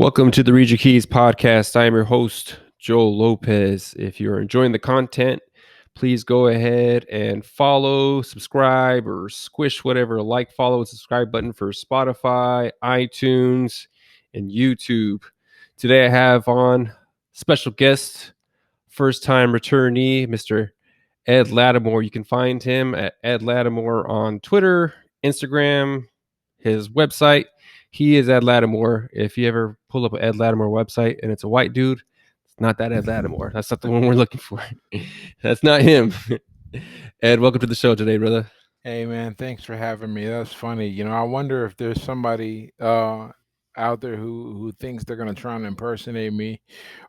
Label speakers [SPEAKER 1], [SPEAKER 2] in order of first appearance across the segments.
[SPEAKER 1] Welcome to the Read Your Keys podcast. I am your host, Joel Lopez. If you're enjoying the content, please go ahead and follow, subscribe, or squish whatever follow, and subscribe button for Spotify, iTunes, and YouTube. Today I have on special guest, first time returnee, Mr. Ed Latimore. You can find him at Ed Latimore on Twitter, Instagram, his website. He is Ed Latimore. If you ever pull up an Ed Latimore website and it's a white dude, it's not that Ed Latimore. That's not the one we're looking for. That's not him. Ed, welcome to the show today, brother.
[SPEAKER 2] Hey man, thanks for having me. That's funny. I wonder if there's somebody out there who thinks they're gonna try and impersonate me,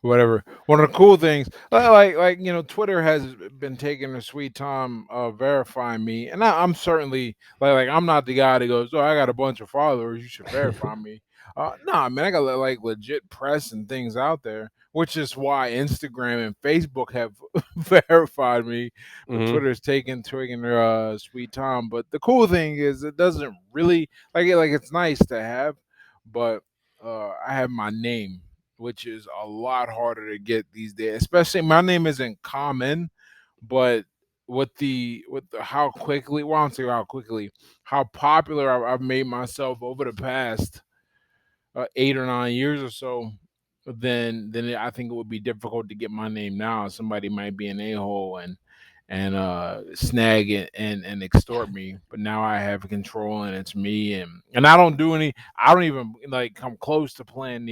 [SPEAKER 2] whatever. One of the cool things, Twitter has been taking a sweet time verifying me, and I'm certainly I'm not the guy that goes, "Oh, I got a bunch of followers, you should verify me." Nah, man, I got legit press and things out there, which is why Instagram and Facebook have verified me, but
[SPEAKER 1] Mm-hmm.
[SPEAKER 2] Twitter's taking their sweet time. But the cool thing is, it doesn't really it's nice to have, but I have my name, which is a lot harder to get these days. Especially my name isn't common, but with the how quickly, well, I don't say how quickly, how popular I've made myself over the past 8 or 9 years or so, I think it would be difficult to get my name now. Somebody might be an a hole and snag it and extort me. But now I have control and it's me, and I don't do any. I don't even come close to playing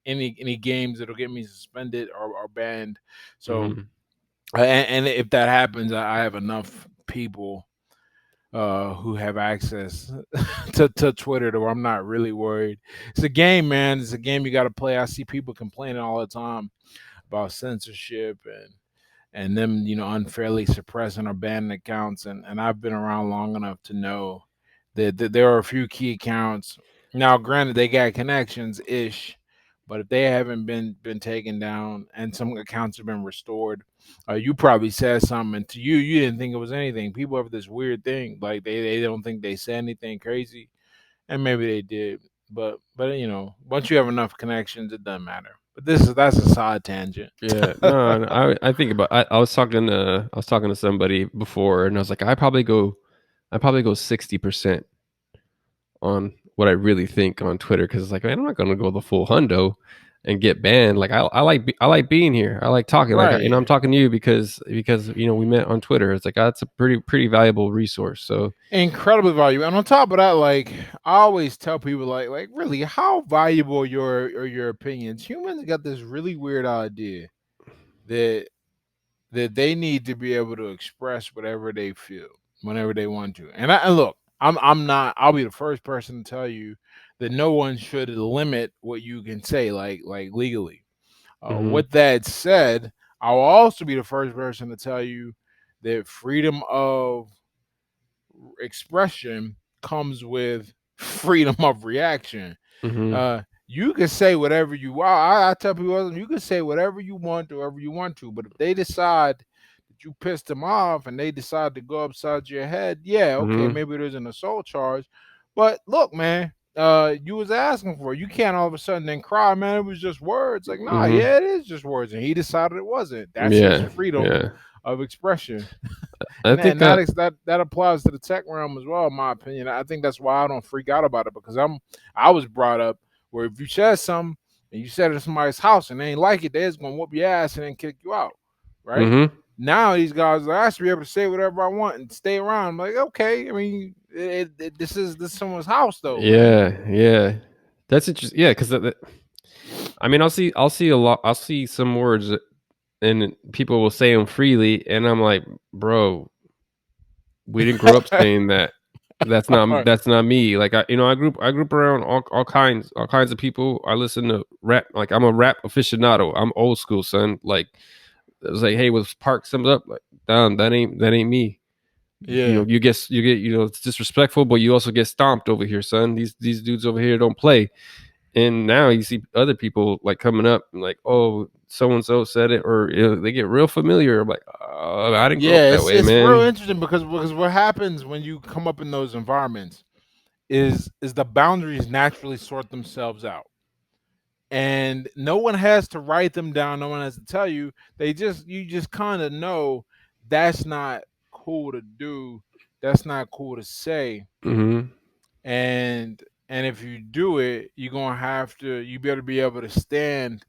[SPEAKER 2] any games that'll get me suspended or banned. So
[SPEAKER 1] Mm-hmm.
[SPEAKER 2] and if that happens, I have enough people who have access to Twitter to where I'm not really worried. It's a game, man. It's a game you got to play. I see people complaining all the time about censorship and them, unfairly suppressing or banning accounts. And I've been around long enough to know that there are a few key accounts. Now, granted, they got connections ish, but if they haven't been taken down and some accounts have been restored, you probably said something, and to you didn't think it was anything. People have this weird thing, like they don't think they said anything crazy, and maybe they did, but once you have enough connections, it doesn't matter. But that's a side tangent.
[SPEAKER 1] Yeah, no, I think about. I was talking to somebody before, and I was like, I probably go 60% on what I really think on Twitter because it's like, man, I'm not gonna go the full hundo and get banned. Like I like being here. I like talking.
[SPEAKER 2] Right.
[SPEAKER 1] I'm talking to you because we met on Twitter. It's like that's a pretty valuable resource. So
[SPEAKER 2] Incredibly valuable. And on top of that, I always tell people really how valuable your opinions. Humans got this really weird idea that they need to be able to express whatever they feel whenever they want to. And look, I'm not. I'll be the first person to tell you that no one should limit what you can say, legally.
[SPEAKER 1] hmm
[SPEAKER 2] With that said, I'll also be the first person to tell you that freedom of expression comes with freedom of reaction.
[SPEAKER 1] hmm
[SPEAKER 2] You can say whatever you want. I tell people you can say whatever you want, whoever you want to. But if they decide that you pissed them off and they decide to go upside your head, yeah, okay,
[SPEAKER 1] hmm
[SPEAKER 2] maybe there's an assault charge. But look, man, you was asking for it. You can't all of a sudden then cry, man. It was just words. Like, nah,
[SPEAKER 1] hmm
[SPEAKER 2] yeah, it is just words, and he decided it wasn't. That's his
[SPEAKER 1] Yeah,
[SPEAKER 2] freedom
[SPEAKER 1] yeah.
[SPEAKER 2] of expression.
[SPEAKER 1] I
[SPEAKER 2] And
[SPEAKER 1] think
[SPEAKER 2] that applies to the tech realm as well, in my opinion. I think that's why I don't freak out about it because I was brought up where if you said something and you said it at somebody's house and they ain't like it, they're just gonna whoop your ass and then kick you out, right?
[SPEAKER 1] hmm
[SPEAKER 2] Now these guys are like, I should be able to say whatever I want and stay around. I'm like, okay, I mean, this is someone's house though, man.
[SPEAKER 1] Yeah, yeah. That's interesting. Yeah, because I mean, I'll see a lot. I'll see some words and people will say them freely, and I'm like, bro, we didn't grow up saying that. That's not me. Like I grew up around all kinds of people. I listen to rap. Like I'm a rap aficionado. I'm old school, son. Like it was like, hey, was Park sums up like, damn, that ain't me.
[SPEAKER 2] Yeah.
[SPEAKER 1] You get it's disrespectful, but you also get stomped over here, son. These dudes over here don't play. And now you see other people like coming up and like, oh, so and so said it, or they get real familiar. I'm like, oh, I didn't grow up
[SPEAKER 2] Yeah,
[SPEAKER 1] that way,
[SPEAKER 2] it's real
[SPEAKER 1] man.
[SPEAKER 2] interesting because what happens when you come up in those environments is the boundaries naturally sort themselves out. and no one has to write them down. No one has to tell you. You just kind of know that's not cool to do. That's not cool to say.
[SPEAKER 1] Mhm.
[SPEAKER 2] And if you do it, you're gonna have to. You better be able to stand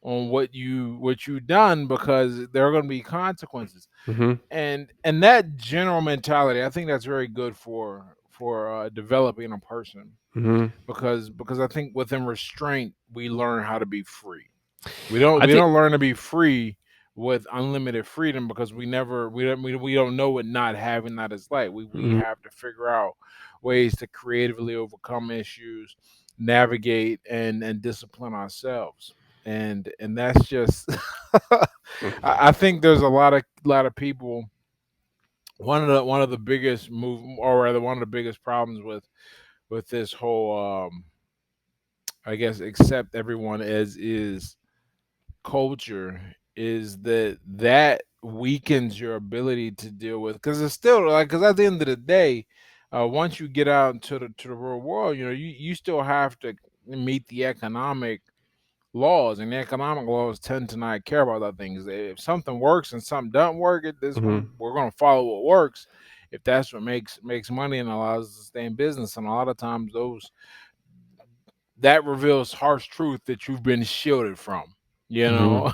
[SPEAKER 2] on what you done, because there are gonna be consequences.
[SPEAKER 1] Mhm.
[SPEAKER 2] And that general mentality, I think that's very good for developing a person,
[SPEAKER 1] Mhm.
[SPEAKER 2] because I think within restraint we learn how to be free.
[SPEAKER 1] I
[SPEAKER 2] We
[SPEAKER 1] think
[SPEAKER 2] don't learn to be free with unlimited freedom, because we don't know what not having that is like. We
[SPEAKER 1] mhm.
[SPEAKER 2] have to figure out ways to creatively overcome issues, navigate and discipline ourselves. And that's just I think there's a lot of people. One of the biggest move, or rather one of the biggest problems with this whole I guess accept everyone as is culture, is that weakens your ability to deal with, because it's still like, because at the end of the day, once you get out into the real world, you still have to meet the economic laws, and the economic laws tend to not care about other things. If something works and something doesn't work,
[SPEAKER 1] Mhm.
[SPEAKER 2] we're going to follow what works, if that's what makes money and allows us to stay in business. And a lot of times those that reveals harsh truth that you've been shielded from, you
[SPEAKER 1] Mhm.
[SPEAKER 2] know.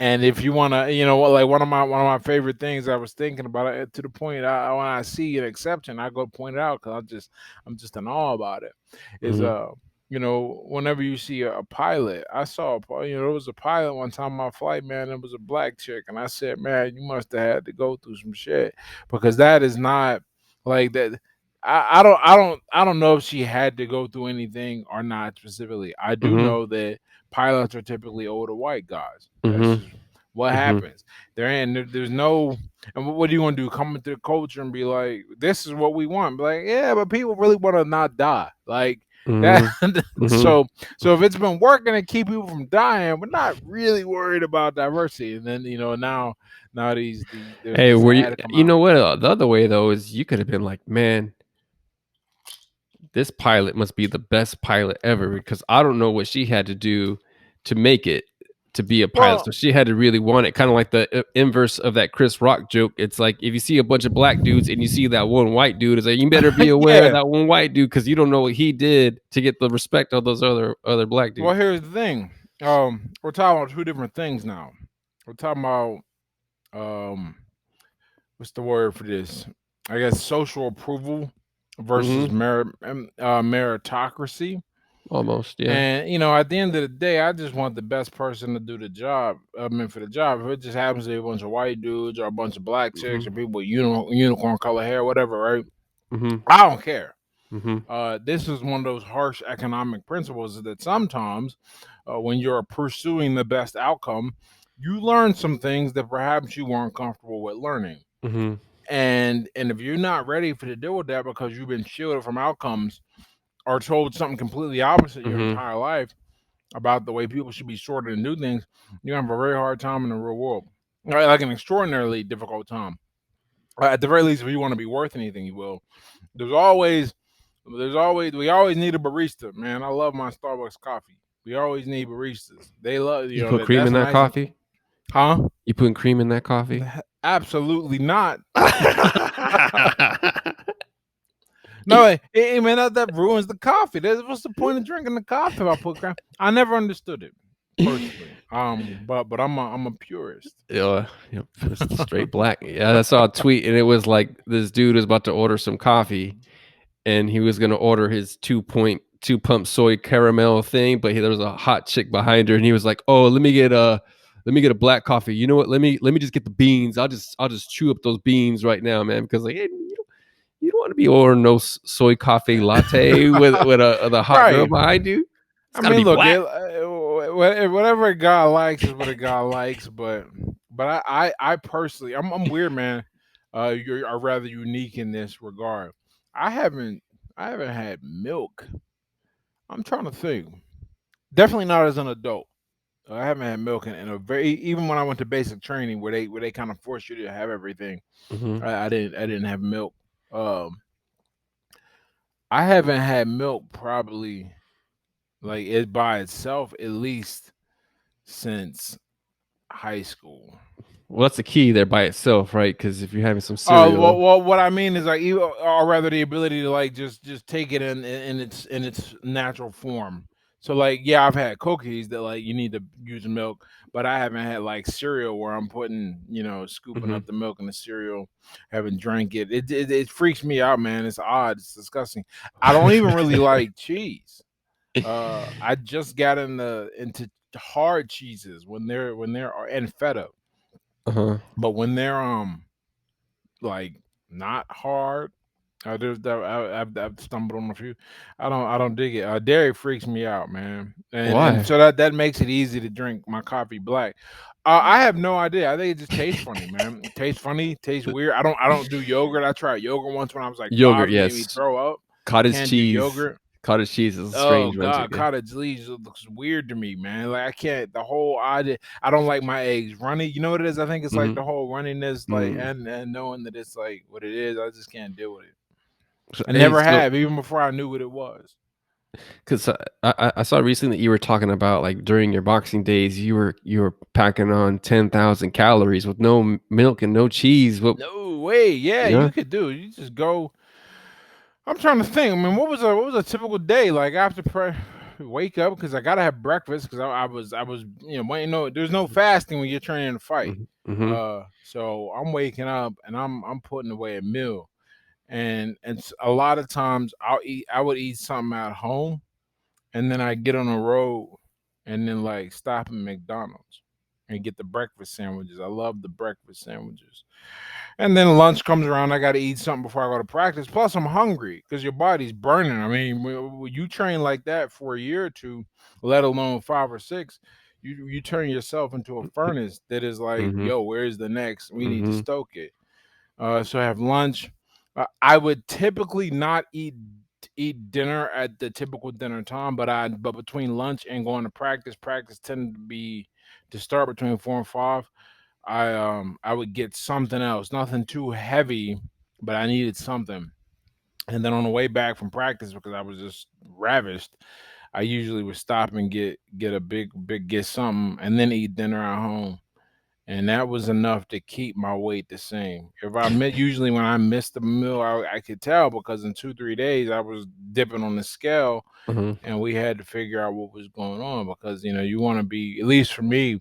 [SPEAKER 2] And if you want to, like one of my favorite things, I was thinking about it to the point, when I see an exception, I go point it out, because I'm just in awe about it. Is
[SPEAKER 1] Mhm.
[SPEAKER 2] whenever you see a pilot, I saw there was a pilot one time on my flight, man. It was a black chick, and I said, man, you must have had to go through some shit, because that is not like that. I don't know if she had to go through anything or not specifically. I do
[SPEAKER 1] Mhm.
[SPEAKER 2] know that pilots are typically older white guys. That's
[SPEAKER 1] Mhm.
[SPEAKER 2] just what
[SPEAKER 1] Mhm.
[SPEAKER 2] happens. There's no. And what do you want to do? Come into the culture and be like, this is what we want. Be like, yeah, but people really want to not die. Like that.
[SPEAKER 1] Mhm. Mhm.
[SPEAKER 2] So if it's been working to keep people from dying, we're not really worried about diversity. And then now there's
[SPEAKER 1] Hey,
[SPEAKER 2] this
[SPEAKER 1] were you?
[SPEAKER 2] ad come
[SPEAKER 1] You
[SPEAKER 2] out.
[SPEAKER 1] know what? The other way though is you could have been like, man, this pilot must be the best pilot ever because I don't know what she had to do to make it to be a pilot.
[SPEAKER 2] Well,
[SPEAKER 1] So she had to really want it, kind of like the inverse of that Chris Rock joke. It's like if you see a bunch of black dudes and you see that one white dude, it's like you better be aware of
[SPEAKER 2] yeah.
[SPEAKER 1] that one white dude because you don't know what he did to get the respect of those other black
[SPEAKER 2] Well,
[SPEAKER 1] dudes.
[SPEAKER 2] here's the thing. We're talking about two different things now. We're talking about um what's the word for this? I guess social approval versus
[SPEAKER 1] Mm-hmm.
[SPEAKER 2] meritocracy.
[SPEAKER 1] Almost, yeah.
[SPEAKER 2] And at the end of the day, I just want the best person to do the job. I mean, for the job, if it just happens to be a bunch of white dudes or a bunch of black chicks or
[SPEAKER 1] Mm-hmm.
[SPEAKER 2] people with unicorn color hair, whatever, right?
[SPEAKER 1] Mm-hmm.
[SPEAKER 2] I don't care.
[SPEAKER 1] Mm-hmm.
[SPEAKER 2] This is one of those harsh economic principles that sometimes, when you're pursuing the best outcome, you learn some things that perhaps you weren't comfortable with learning.
[SPEAKER 1] Mm-hmm.
[SPEAKER 2] And if you're not ready for to deal with that, because you've been shielded from outcomes or told something completely opposite your
[SPEAKER 1] Mm-hmm.
[SPEAKER 2] entire life about the way people should be sorted and do things, you have a very hard time in the real world. Like an extraordinarily difficult time. At the very least, if you want to be worth anything, you will. There's always we always need a barista, man. I love my Starbucks coffee. We always need baristas. They love
[SPEAKER 1] You put cream
[SPEAKER 2] that's
[SPEAKER 1] in
[SPEAKER 2] a
[SPEAKER 1] that
[SPEAKER 2] nice,
[SPEAKER 1] coffee?
[SPEAKER 2] huh?
[SPEAKER 1] You putting cream in that coffee?
[SPEAKER 2] Absolutely not. No, hey, man, that ruins the coffee. What's the point of drinking the coffee if I put crap? I never understood it personally. But I'm a purist.
[SPEAKER 1] Yeah, yep, just straight black. Yeah, I saw a tweet and it was like this dude was about to order some coffee and he was going to order his 2.2 pump soy caramel thing, but there was a hot chick behind her and he was like, "Oh, let me get a black coffee. You know what? Let me just get the beans. I'll just chew up those beans right now, man, because like hey, you don't want to be ordering no soy coffee latte with a hot girl
[SPEAKER 2] Right.
[SPEAKER 1] behind you. It's
[SPEAKER 2] I
[SPEAKER 1] got to
[SPEAKER 2] mean,
[SPEAKER 1] be
[SPEAKER 2] look,
[SPEAKER 1] black."
[SPEAKER 2] whatever a guy likes is what a guy likes. But I personally, I'm weird, man. You're are rather unique in this regard. I haven't I haven't had milk. I'm trying to think. Definitely not as an adult. I haven't had milk in a very, even when I went to basic training where they kind of force you to have everything.
[SPEAKER 1] Mhm.
[SPEAKER 2] I didn't have milk. Um, I haven't had milk probably. like it by itself, at least since high school.
[SPEAKER 1] Well, that's the key there by itself, right? Because if you're having some
[SPEAKER 2] Oh
[SPEAKER 1] cereal,
[SPEAKER 2] what I mean is like, or rather, the ability to like just take it in its natural form. So like, yeah, I've had cookies that like you need to use milk, but I haven't had like cereal where I'm putting, scooping
[SPEAKER 1] hmm
[SPEAKER 2] up the milk in the cereal, haven't drank it. It freaks me out, man. It's odd. It's disgusting. I don't even really like cheese. I just got into hard cheeses when they're and feta,
[SPEAKER 1] uh-huh.
[SPEAKER 2] but when they're like not hard. I've stumbled on a few. I don't dig it. Dairy freaks me out, man, and
[SPEAKER 1] Why?
[SPEAKER 2] so that makes it easy to drink my coffee black. I have no idea. I think it just tastes funny, man. It tastes funny, tastes weird. I don't do yogurt. I tried yogurt once when I was like
[SPEAKER 1] Yogurt,
[SPEAKER 2] 5. It made me
[SPEAKER 1] yes.
[SPEAKER 2] throw up.
[SPEAKER 1] Cottage
[SPEAKER 2] Can't do
[SPEAKER 1] cheese.
[SPEAKER 2] yogurt.
[SPEAKER 1] Cottage cheese is a
[SPEAKER 2] Oh
[SPEAKER 1] strange one to
[SPEAKER 2] God,
[SPEAKER 1] get.
[SPEAKER 2] cottage cheese looks weird to me, man. Like I can't. The whole idea. I don't like my eggs runny. You know what it is? I think it's like
[SPEAKER 1] hmm
[SPEAKER 2] the whole runniness, like
[SPEAKER 1] Mm.
[SPEAKER 2] and knowing that it's like what it is. I just can't deal with it.
[SPEAKER 1] So,
[SPEAKER 2] I
[SPEAKER 1] hey,
[SPEAKER 2] never
[SPEAKER 1] so
[SPEAKER 2] have, even before I knew what it was.
[SPEAKER 1] because I saw recently that you were talking about like during your boxing days, you were packing on 10,000 calories with no milk and no cheese. What?
[SPEAKER 2] No way. Yeah,
[SPEAKER 1] Yeah.
[SPEAKER 2] you could do it. You just go. I'm trying to think. I mean, what was a typical day like after wake up because I gotta have breakfast because I was waiting. No, there's no fasting when you're training to fight.
[SPEAKER 1] Mm-hmm.
[SPEAKER 2] So I'm waking up and I'm putting away a meal, and a lot of times I would eat something at home, and then I get on the road and then like stop at McDonald's and get the breakfast sandwiches. I love the breakfast sandwiches. And then lunch comes around. I got to eat something before I go to practice. Plus, I'm hungry because your body's burning. I mean, when you train like that for a year or two, let alone 5 or 6, you turn yourself into a furnace that is like,
[SPEAKER 1] Mm-hmm.
[SPEAKER 2] yo, where's the next? We need to
[SPEAKER 1] Mm-hmm.
[SPEAKER 2] stoke it. So I have lunch. I would typically not eat dinner at the typical dinner time, but between lunch and going to practice tended to start between 4 and 5. I would get something else, nothing too heavy, but I needed something. And then on the way back from practice, because I was just ravished, I usually would stop and get a big get something, and then eat dinner at home. And that was enough to keep my weight the same. If I met Usually when I missed the meal, I could tell because in 2 3 days I was dipping on the scale,
[SPEAKER 1] Mm-hmm.
[SPEAKER 2] and we had to figure out what was going on because you want to be, at least for me,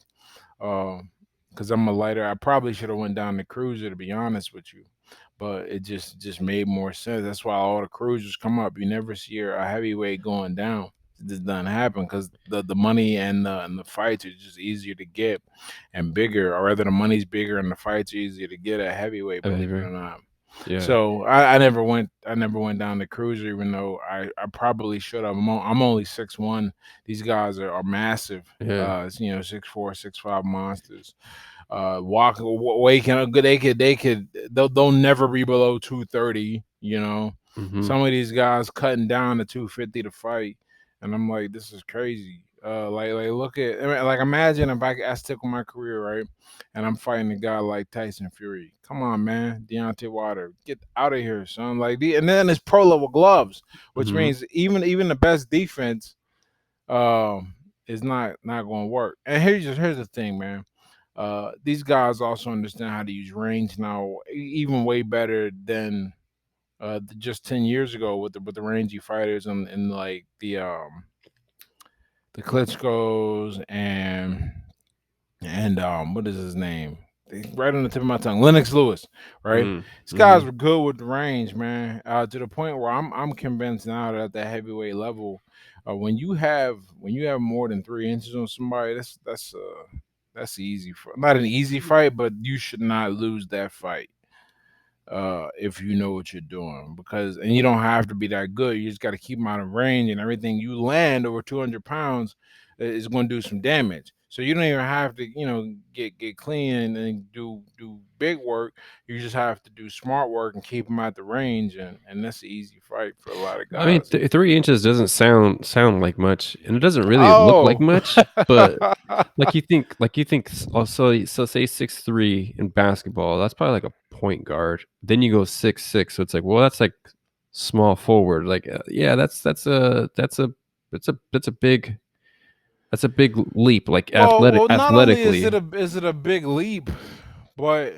[SPEAKER 2] because I'm a lighter. I probably should have went down the cruiser, to be honest with you, but it just made more sense. That's why all the cruisers come up. You never see a heavyweight going down. It just doesn't happen because the money and the fights are just easier to get and bigger, or rather the money's bigger and the fights are easier to get at heavyweight. Believe it or not.
[SPEAKER 1] Yeah.
[SPEAKER 2] So I never went down the cruiser, even though I probably should have. I'm only 6'1". These guys are massive.
[SPEAKER 1] Yeah.
[SPEAKER 2] 6'4", 6'5" monsters. Waking up, they'll never be below 230.
[SPEAKER 1] Mm-hmm.
[SPEAKER 2] Some of these guys cutting down to 250 to fight, and I'm like, this is crazy. Like look at, I mean, like imagine if I stick with my career, right, and I'm fighting a guy like Tyson Fury. Come on, man, Deontay Wilder, get out of here, son. And then it's pro level gloves, which
[SPEAKER 1] Mm-hmm.
[SPEAKER 2] means even the best defense is not going to work. And here's the thing, man. These guys also understand how to use range now, even way better than just 10 years ago with the rangy fighters and like the Klitschko's and what is his name? Right on the tip of my tongue, Lennox Lewis. Right, these
[SPEAKER 1] Mm-hmm.
[SPEAKER 2] guys were good with the range, man. To the point where I'm convinced now that at the heavyweight level, when you have more than 3 inches on somebody, that's easy for not an easy fight, but you should not lose that fight if you know what you're doing. Because and you don't have to be that good. You just got to keep them out of range, and everything you land over 200 pounds is going to do some damage. So you don't even have to, get clean and do big work. You just have to do smart work and keep them at the range, and that's an easy fight for a lot of
[SPEAKER 1] I mean,
[SPEAKER 2] guys.
[SPEAKER 1] 3 inches doesn't sound like much, and it doesn't really look like
[SPEAKER 2] Oh,
[SPEAKER 1] much. But like you think, so say 6'3" in basketball, that's probably like a point guard. Then you go 6'6", so it's like, well, that's like small forward. Like, yeah, that's a that's a big leap, like
[SPEAKER 2] Well, not only
[SPEAKER 1] athletically.
[SPEAKER 2] is it a big leap, but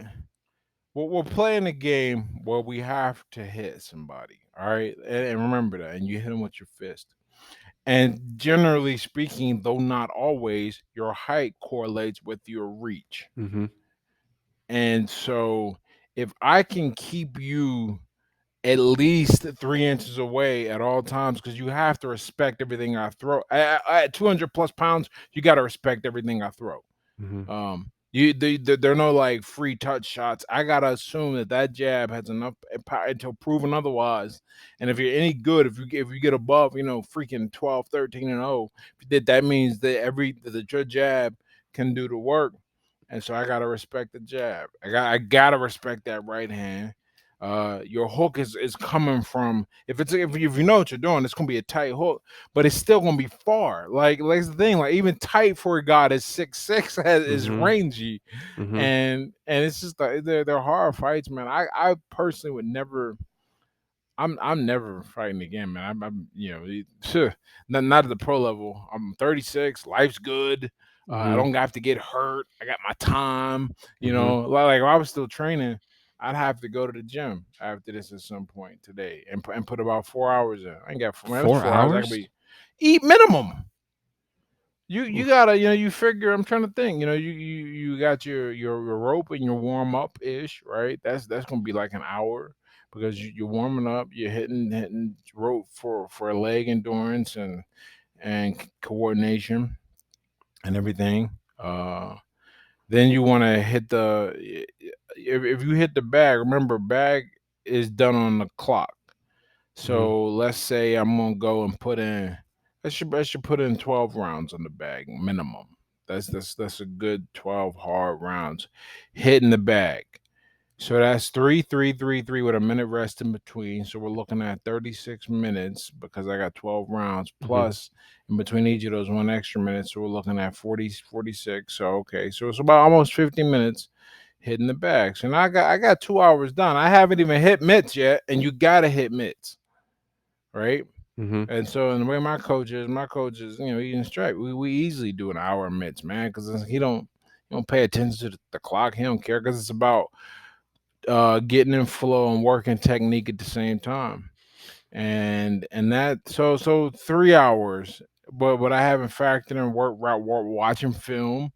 [SPEAKER 2] we're playing a game where we have to hit somebody. All right, and remember that, and you hit them with your fist. And generally speaking, though not always, your height correlates with your reach.
[SPEAKER 1] Mm-hmm.
[SPEAKER 2] And so, if I can keep you at least 3 inches away at all times, because you have to respect everything I throw. At 200 plus pounds, you got to respect everything I throw.
[SPEAKER 1] Mm-hmm.
[SPEAKER 2] There are no like free touch shots. I gotta assume that that jab has enough power until proven otherwise. And if you're any good, if you get above, freaking 12, 13, and 0, that means that your jab can do the work. And so I gotta respect the jab. I gotta respect that right hand. Your hook is coming from, if you know what you're doing, it's gonna be a tight hook, but it's still gonna be far. Like that's the thing. Like even tight for a guy that's 6'6" is
[SPEAKER 1] Mm-hmm.
[SPEAKER 2] rangy,
[SPEAKER 1] Mm-hmm.
[SPEAKER 2] and it's just like they're hard fights, man. I personally would never. I'm never fighting again, man. I'm not at the pro level. I'm 36. Life's good. I
[SPEAKER 1] Mm-hmm.
[SPEAKER 2] don't have to get hurt. I got my time.
[SPEAKER 1] Mm-hmm.
[SPEAKER 2] Like if I was still training, I'd have to go to the gym after this at some point today and put about 4 hours in. I ain't got man. That's
[SPEAKER 1] Four
[SPEAKER 2] 4 hours. I could
[SPEAKER 1] hours?
[SPEAKER 2] be eat minimum. You
[SPEAKER 1] Oof.
[SPEAKER 2] gotta you figure. I'm trying to think. You got your rope and your warm up ish, right? That's gonna be like an hour because you're warming up. You're hitting rope for leg endurance and coordination and everything. Then you want to hit if you hit the bag. Remember, bag is done on the clock.
[SPEAKER 1] Mm-hmm.
[SPEAKER 2] So let's say I'm gonna go and put in. I should put in 12 rounds on the bag minimum. That's a good 12 hard rounds hitting the bag. So that's three, three, three, three with a minute rest in between. So we're looking at 36 minutes because I got 12 rounds
[SPEAKER 1] Mm-hmm.
[SPEAKER 2] plus in between each of those 1 extra minute. So we're looking at 40, 46. So okay, so it's about almost 50 minutes hitting the bags. And I got 2 hours done. I haven't even hit mitts yet, and you gotta hit mitts, right?
[SPEAKER 1] Mm-hmm.
[SPEAKER 2] And so, in the way my coach is, he can strike. We easily do an hour of mitts, man, because he don't pay attention to the clock. He don't care because it's about getting in flow and working technique at the same time. And that so 3 hours. But what I haven't factored in watching film.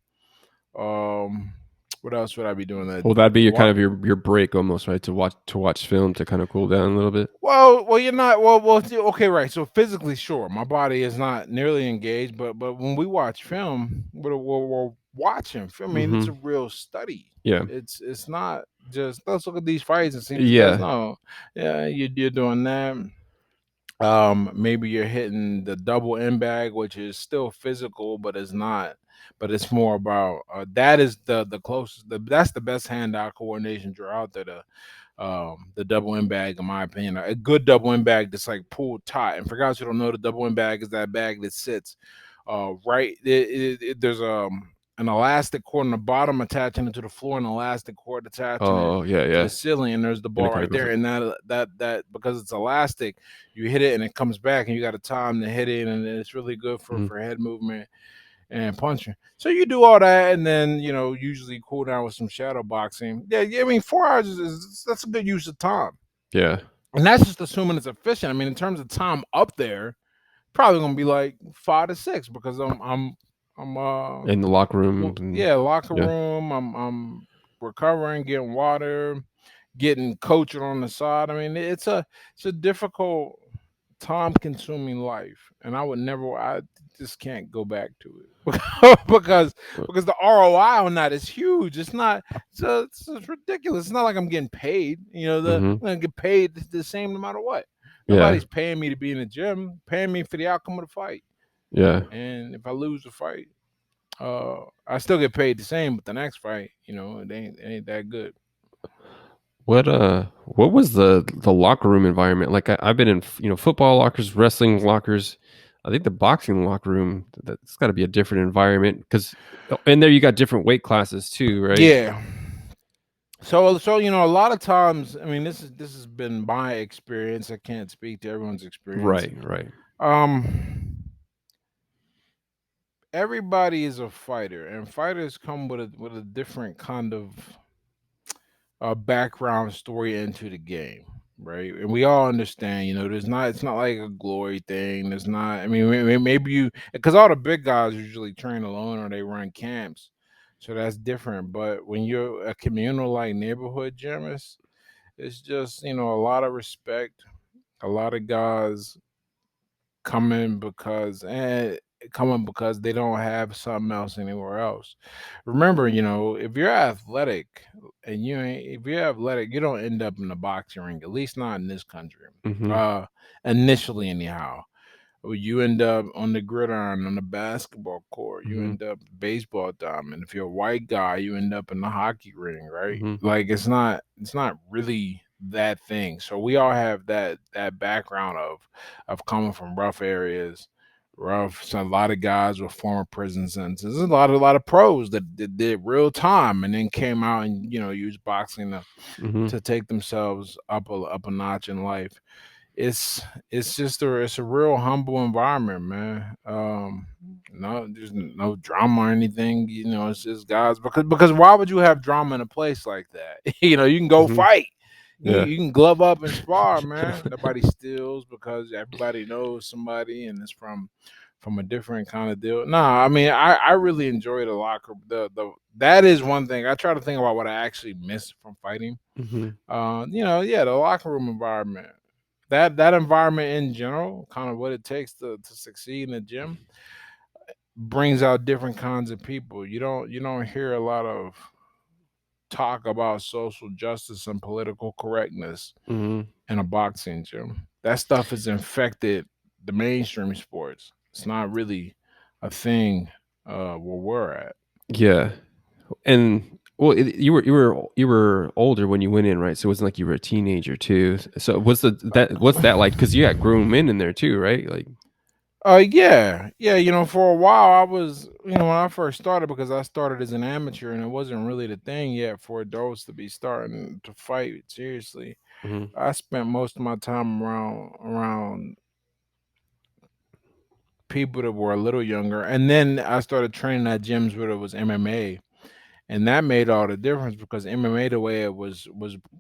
[SPEAKER 2] Um, what else would I be doing? That
[SPEAKER 1] Well, that'd be your kind
[SPEAKER 2] what
[SPEAKER 1] of your break almost, right? To watch film to kind of cool down a little bit.
[SPEAKER 2] Well, you're not. Okay, right. So physically, sure, my body is not nearly engaged, but when we watch film, we're watching film. I mean, it's
[SPEAKER 1] Mm-hmm.
[SPEAKER 2] a real study.
[SPEAKER 1] Yeah.
[SPEAKER 2] It's not just let's look at these fights and see these guys.
[SPEAKER 1] Yeah.
[SPEAKER 2] No, yeah, you're doing that. Maybe you're hitting the double end bag, which is still physical, but it's not. But it's more about that is the closest. That's the best hand-eye coordination drill out there. The double end bag, in my opinion, a good double end bag that's like pulled tight. And for guys who don't know, the double end bag is that bag that sits right. There's an elastic cord on the bottom attaching it to the floor, and an elastic cord attaching it
[SPEAKER 1] Oh, yeah,
[SPEAKER 2] to
[SPEAKER 1] yeah.
[SPEAKER 2] the ceiling, and there's the
[SPEAKER 1] And it
[SPEAKER 2] ball
[SPEAKER 1] kind of
[SPEAKER 2] right
[SPEAKER 1] goes
[SPEAKER 2] there.
[SPEAKER 1] up.
[SPEAKER 2] And that because it's elastic, you hit it and it comes back, and you got a time to hit it, and it's really good for
[SPEAKER 1] Mhm.
[SPEAKER 2] for head movement and punching. So you do all that, and then usually cool down with some shadow boxing. Yeah, yeah. I mean, 4 hours that's a good use of time,
[SPEAKER 1] Yeah.
[SPEAKER 2] and that's just assuming it's efficient. I mean, in terms of time up there, probably gonna be like 5 to 6 because I'm
[SPEAKER 1] In the locker room
[SPEAKER 2] well,
[SPEAKER 1] and
[SPEAKER 2] yeah, locker
[SPEAKER 1] yeah.
[SPEAKER 2] room. I'm recovering, getting water, getting coaching on the side. I mean, it's a difficult, time consuming life, and I just can't go back to it because
[SPEAKER 1] Uh,
[SPEAKER 2] because the ROI on that is huge. It's not it's ridiculous. It's not like I'm getting paid.
[SPEAKER 1] mhm.
[SPEAKER 2] I'm gonna get paid the same no matter what.
[SPEAKER 1] Yeah.
[SPEAKER 2] Nobody's paying me to be in the gym, paying me for the outcome of the fight.
[SPEAKER 1] Yeah.
[SPEAKER 2] And if I lose the fight, I still get paid the same, but the next fight, it ain't that good.
[SPEAKER 1] What was the locker room environment like? I've been in football lockers, wrestling lockers. I think the boxing locker room that's got to be a different environment because in there you got different weight classes too, right?
[SPEAKER 2] Yeah. So a lot of times, I mean, this has been my experience. I can't speak to everyone's experience.
[SPEAKER 1] Right. Right.
[SPEAKER 2] Um, everybody is a fighter, and fighters come with a different kind of background story into the game, right? And we all understand, there's not it's not like a glory thing. There's not. I mean, maybe you because all the big guys usually train alone or they run camps, so that's different. But when you're a communal like neighborhood gym, it's just a lot of respect. A lot of guys coming because coming because they don't have something else anywhere else. Remember, if you're athletic and if you're athletic, you don't end up in the boxing ring, at least not in this country.
[SPEAKER 1] Mhm.
[SPEAKER 2] Uh Initially anyhow. You end up on the gridiron on the basketball court. You
[SPEAKER 1] Mhm.
[SPEAKER 2] end up baseball diamond. If you're a white guy, you end up in the hockey ring, right?
[SPEAKER 1] Mhm.
[SPEAKER 2] Like it's not really that thing. So we all have that background of coming from rough areas, rough. So a lot of guys with former prison sentences. A lot of pros that did real time and then came out and used boxing
[SPEAKER 1] Mhm.
[SPEAKER 2] to take themselves up a notch in life. It's just it's a real humble environment, man. No, there's no drama or anything. It's just guys because why would you have drama in a place like that? You can go
[SPEAKER 1] Mhm.
[SPEAKER 2] fight. You,
[SPEAKER 1] Yeah.
[SPEAKER 2] you can glove up and spar, man. Nobody steals because everybody knows somebody and it's from a different kind of deal. Nah, I mean I really enjoy the locker. The That is one thing. I try to think about what I actually miss from fighting.
[SPEAKER 1] Mhm.
[SPEAKER 2] Yeah, the locker room environment. That environment in general, kind of what it takes to succeed in the gym, brings out different kinds of people. You don't hear a lot of talk about social justice and political correctness
[SPEAKER 1] Mhm.
[SPEAKER 2] in a boxing gym. That stuff has infected the mainstream sports. It's not really a thing where we're at.
[SPEAKER 1] Yeah. And well, you were older when you went in, right? So it wasn't like you were a teenager too. So what's that like? Because you got grown men in there too, right? Like,
[SPEAKER 2] Yeah, yeah. For a while, I was, when I first started, because I started as an amateur, and it wasn't really the thing yet for adults to be starting to fight seriously.
[SPEAKER 1] mhm.
[SPEAKER 2] I spent most of my time around people that were a little younger, and then I started training at gyms where it was MMA, and that made all the difference because MMA, the way it was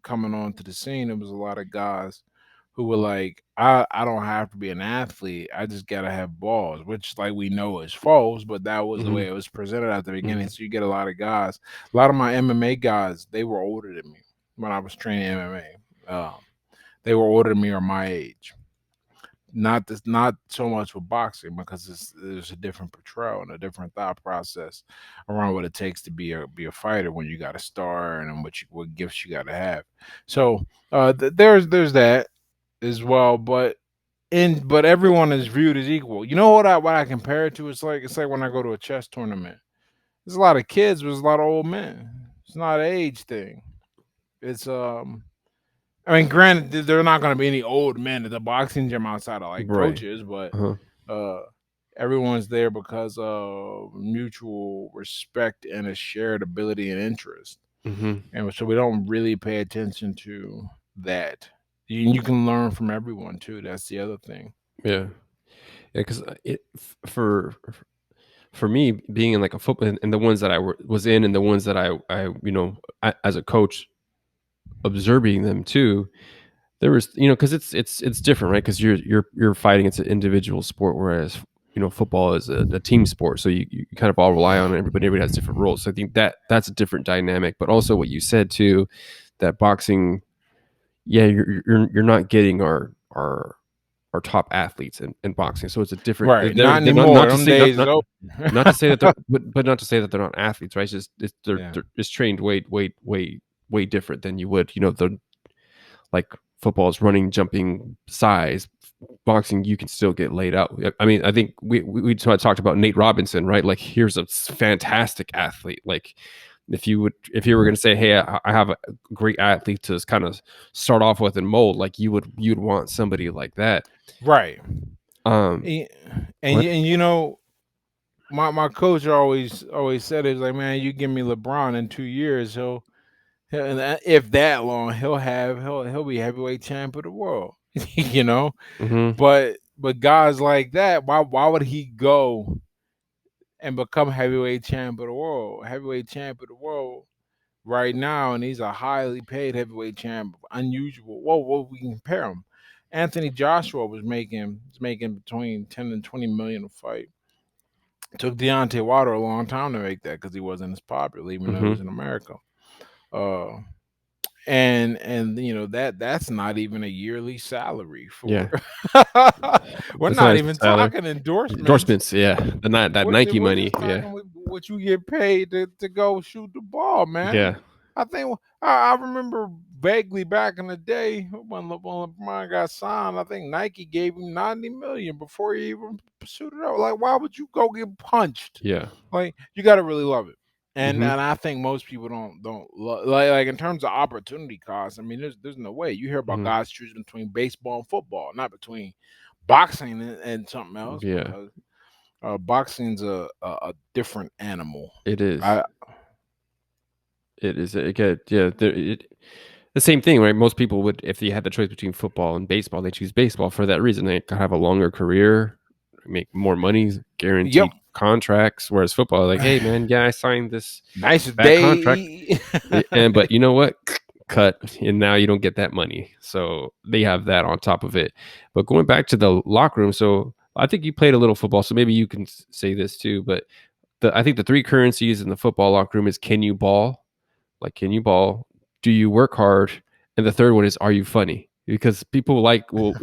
[SPEAKER 2] coming onto the scene, it was a lot of guys who were like, I don't have to be an athlete, I just gotta have balls, which like we know is false, but that was the way
[SPEAKER 1] Mhm.
[SPEAKER 2] it was presented at the beginning.
[SPEAKER 1] Mhm.
[SPEAKER 2] So you get a lot of guys, a lot of my MMA guys, they were older than me when I was training MMA. They were older than me or my age. Not so much with boxing because there's a different portrayal and a different thought process around what it takes to be a fighter when you got to star and what gifts you got to have. So there's that as well, but everyone is viewed as equal. You know what I compare it to? It's like when I go to a chess tournament. There's a lot of kids, but there's a lot of old men. It's not an age thing. It's I mean, granted, there are not going to be any old men at the boxing gym outside of like
[SPEAKER 1] Right.
[SPEAKER 2] coaches, but
[SPEAKER 1] Uh-huh.
[SPEAKER 2] uh, everyone's there because of mutual respect and a shared ability and interest.
[SPEAKER 1] Mhm.
[SPEAKER 2] And so we don't really pay attention to that. You can learn from everyone too. That's the other thing.
[SPEAKER 1] Yeah. Yeah. Because for me, being in like a football and the ones that was in and the ones that as a coach observing them too, there was, because it's different, right? Because you're fighting, it's an individual sport, whereas football is a team sport, so you kind of all rely on everybody. Everybody has different roles, so I think that's a different dynamic. But also what you said too, that boxing, yeah, you're not getting our top athletes in boxing, so it's a different.
[SPEAKER 2] Right. Not
[SPEAKER 1] They're
[SPEAKER 2] anymore.
[SPEAKER 1] not to
[SPEAKER 2] Them
[SPEAKER 1] say not
[SPEAKER 2] days is
[SPEAKER 1] not
[SPEAKER 2] over.
[SPEAKER 1] not to say that they're but not to say that they're not athletes, right?
[SPEAKER 2] Yeah.
[SPEAKER 1] They're just trained way different than you would, the like football is running, jumping, size. Boxing, you can still get laid out. I mean, I think we talked about Nate Robinson, right? Like, here's a fantastic athlete. Like, if you were going to say, hey, I have a great athlete to kind of start off with and mold, like you'd want somebody like that.
[SPEAKER 2] Right.
[SPEAKER 1] Um,
[SPEAKER 2] And and
[SPEAKER 1] what?
[SPEAKER 2] you, and you know my coach always said it was like, man, you give me LeBron in 2 years, and if that long, he'll be heavyweight champ of the world, you know.
[SPEAKER 1] Mm-hmm.
[SPEAKER 2] But guys like that, why would he go and become heavyweight champ of the world. Heavyweight champ of the world right now, and he's a highly paid heavyweight champ. Unusual. Whoa, what we compare him? Anthony Joshua was making between 10 and 20 million a fight. It took Deontay Wilder a long time to make that because he wasn't as popular, even though he
[SPEAKER 1] Mm-hmm.
[SPEAKER 2] was in America. Uh, and that's not even a yearly salary for.
[SPEAKER 1] Yeah.
[SPEAKER 2] We're
[SPEAKER 1] That's not
[SPEAKER 2] not
[SPEAKER 1] his
[SPEAKER 2] even
[SPEAKER 1] salary.
[SPEAKER 2] talking endorsements.
[SPEAKER 1] Endorsements, yeah. The not that Nike
[SPEAKER 2] We're
[SPEAKER 1] money,
[SPEAKER 2] just
[SPEAKER 1] yeah.
[SPEAKER 2] talking what you get paid to go shoot the ball, man.
[SPEAKER 1] Yeah.
[SPEAKER 2] I think I remember vaguely back in the day when LeBron got signed. I think Nike gave him 90 million before he even suited up. Like, why would you go get punched?
[SPEAKER 1] Yeah.
[SPEAKER 2] Like, you got to really love it. And
[SPEAKER 1] Mm-hmm.
[SPEAKER 2] and I think most people don't like in terms of opportunity costs. I mean, there's no way you hear about
[SPEAKER 1] Mm-hmm.
[SPEAKER 2] guys choosing between baseball and football, not between boxing and something else,
[SPEAKER 1] Yeah.
[SPEAKER 2] because boxing's a different animal.
[SPEAKER 1] It is.
[SPEAKER 2] I
[SPEAKER 1] It is. Again, yeah. The same thing, right? Most people would, if they had the choice between football and baseball, they choose baseball for that reason. They could have a longer career, make more money,
[SPEAKER 2] Yep.
[SPEAKER 1] guaranteed contracts. Whereas football, like, hey man, yeah, I signed this
[SPEAKER 2] Nice
[SPEAKER 1] bad contract,
[SPEAKER 2] day.
[SPEAKER 1] and but you know what? Cut, and now you don't get that money. So they have that on top of it. But going back to the locker room, so I think you played a little football, so maybe you can say this too. But I think the three currencies in the football locker room is, can you ball? Like, can you ball? Do you work hard? And the third one is, are you funny? Because people like will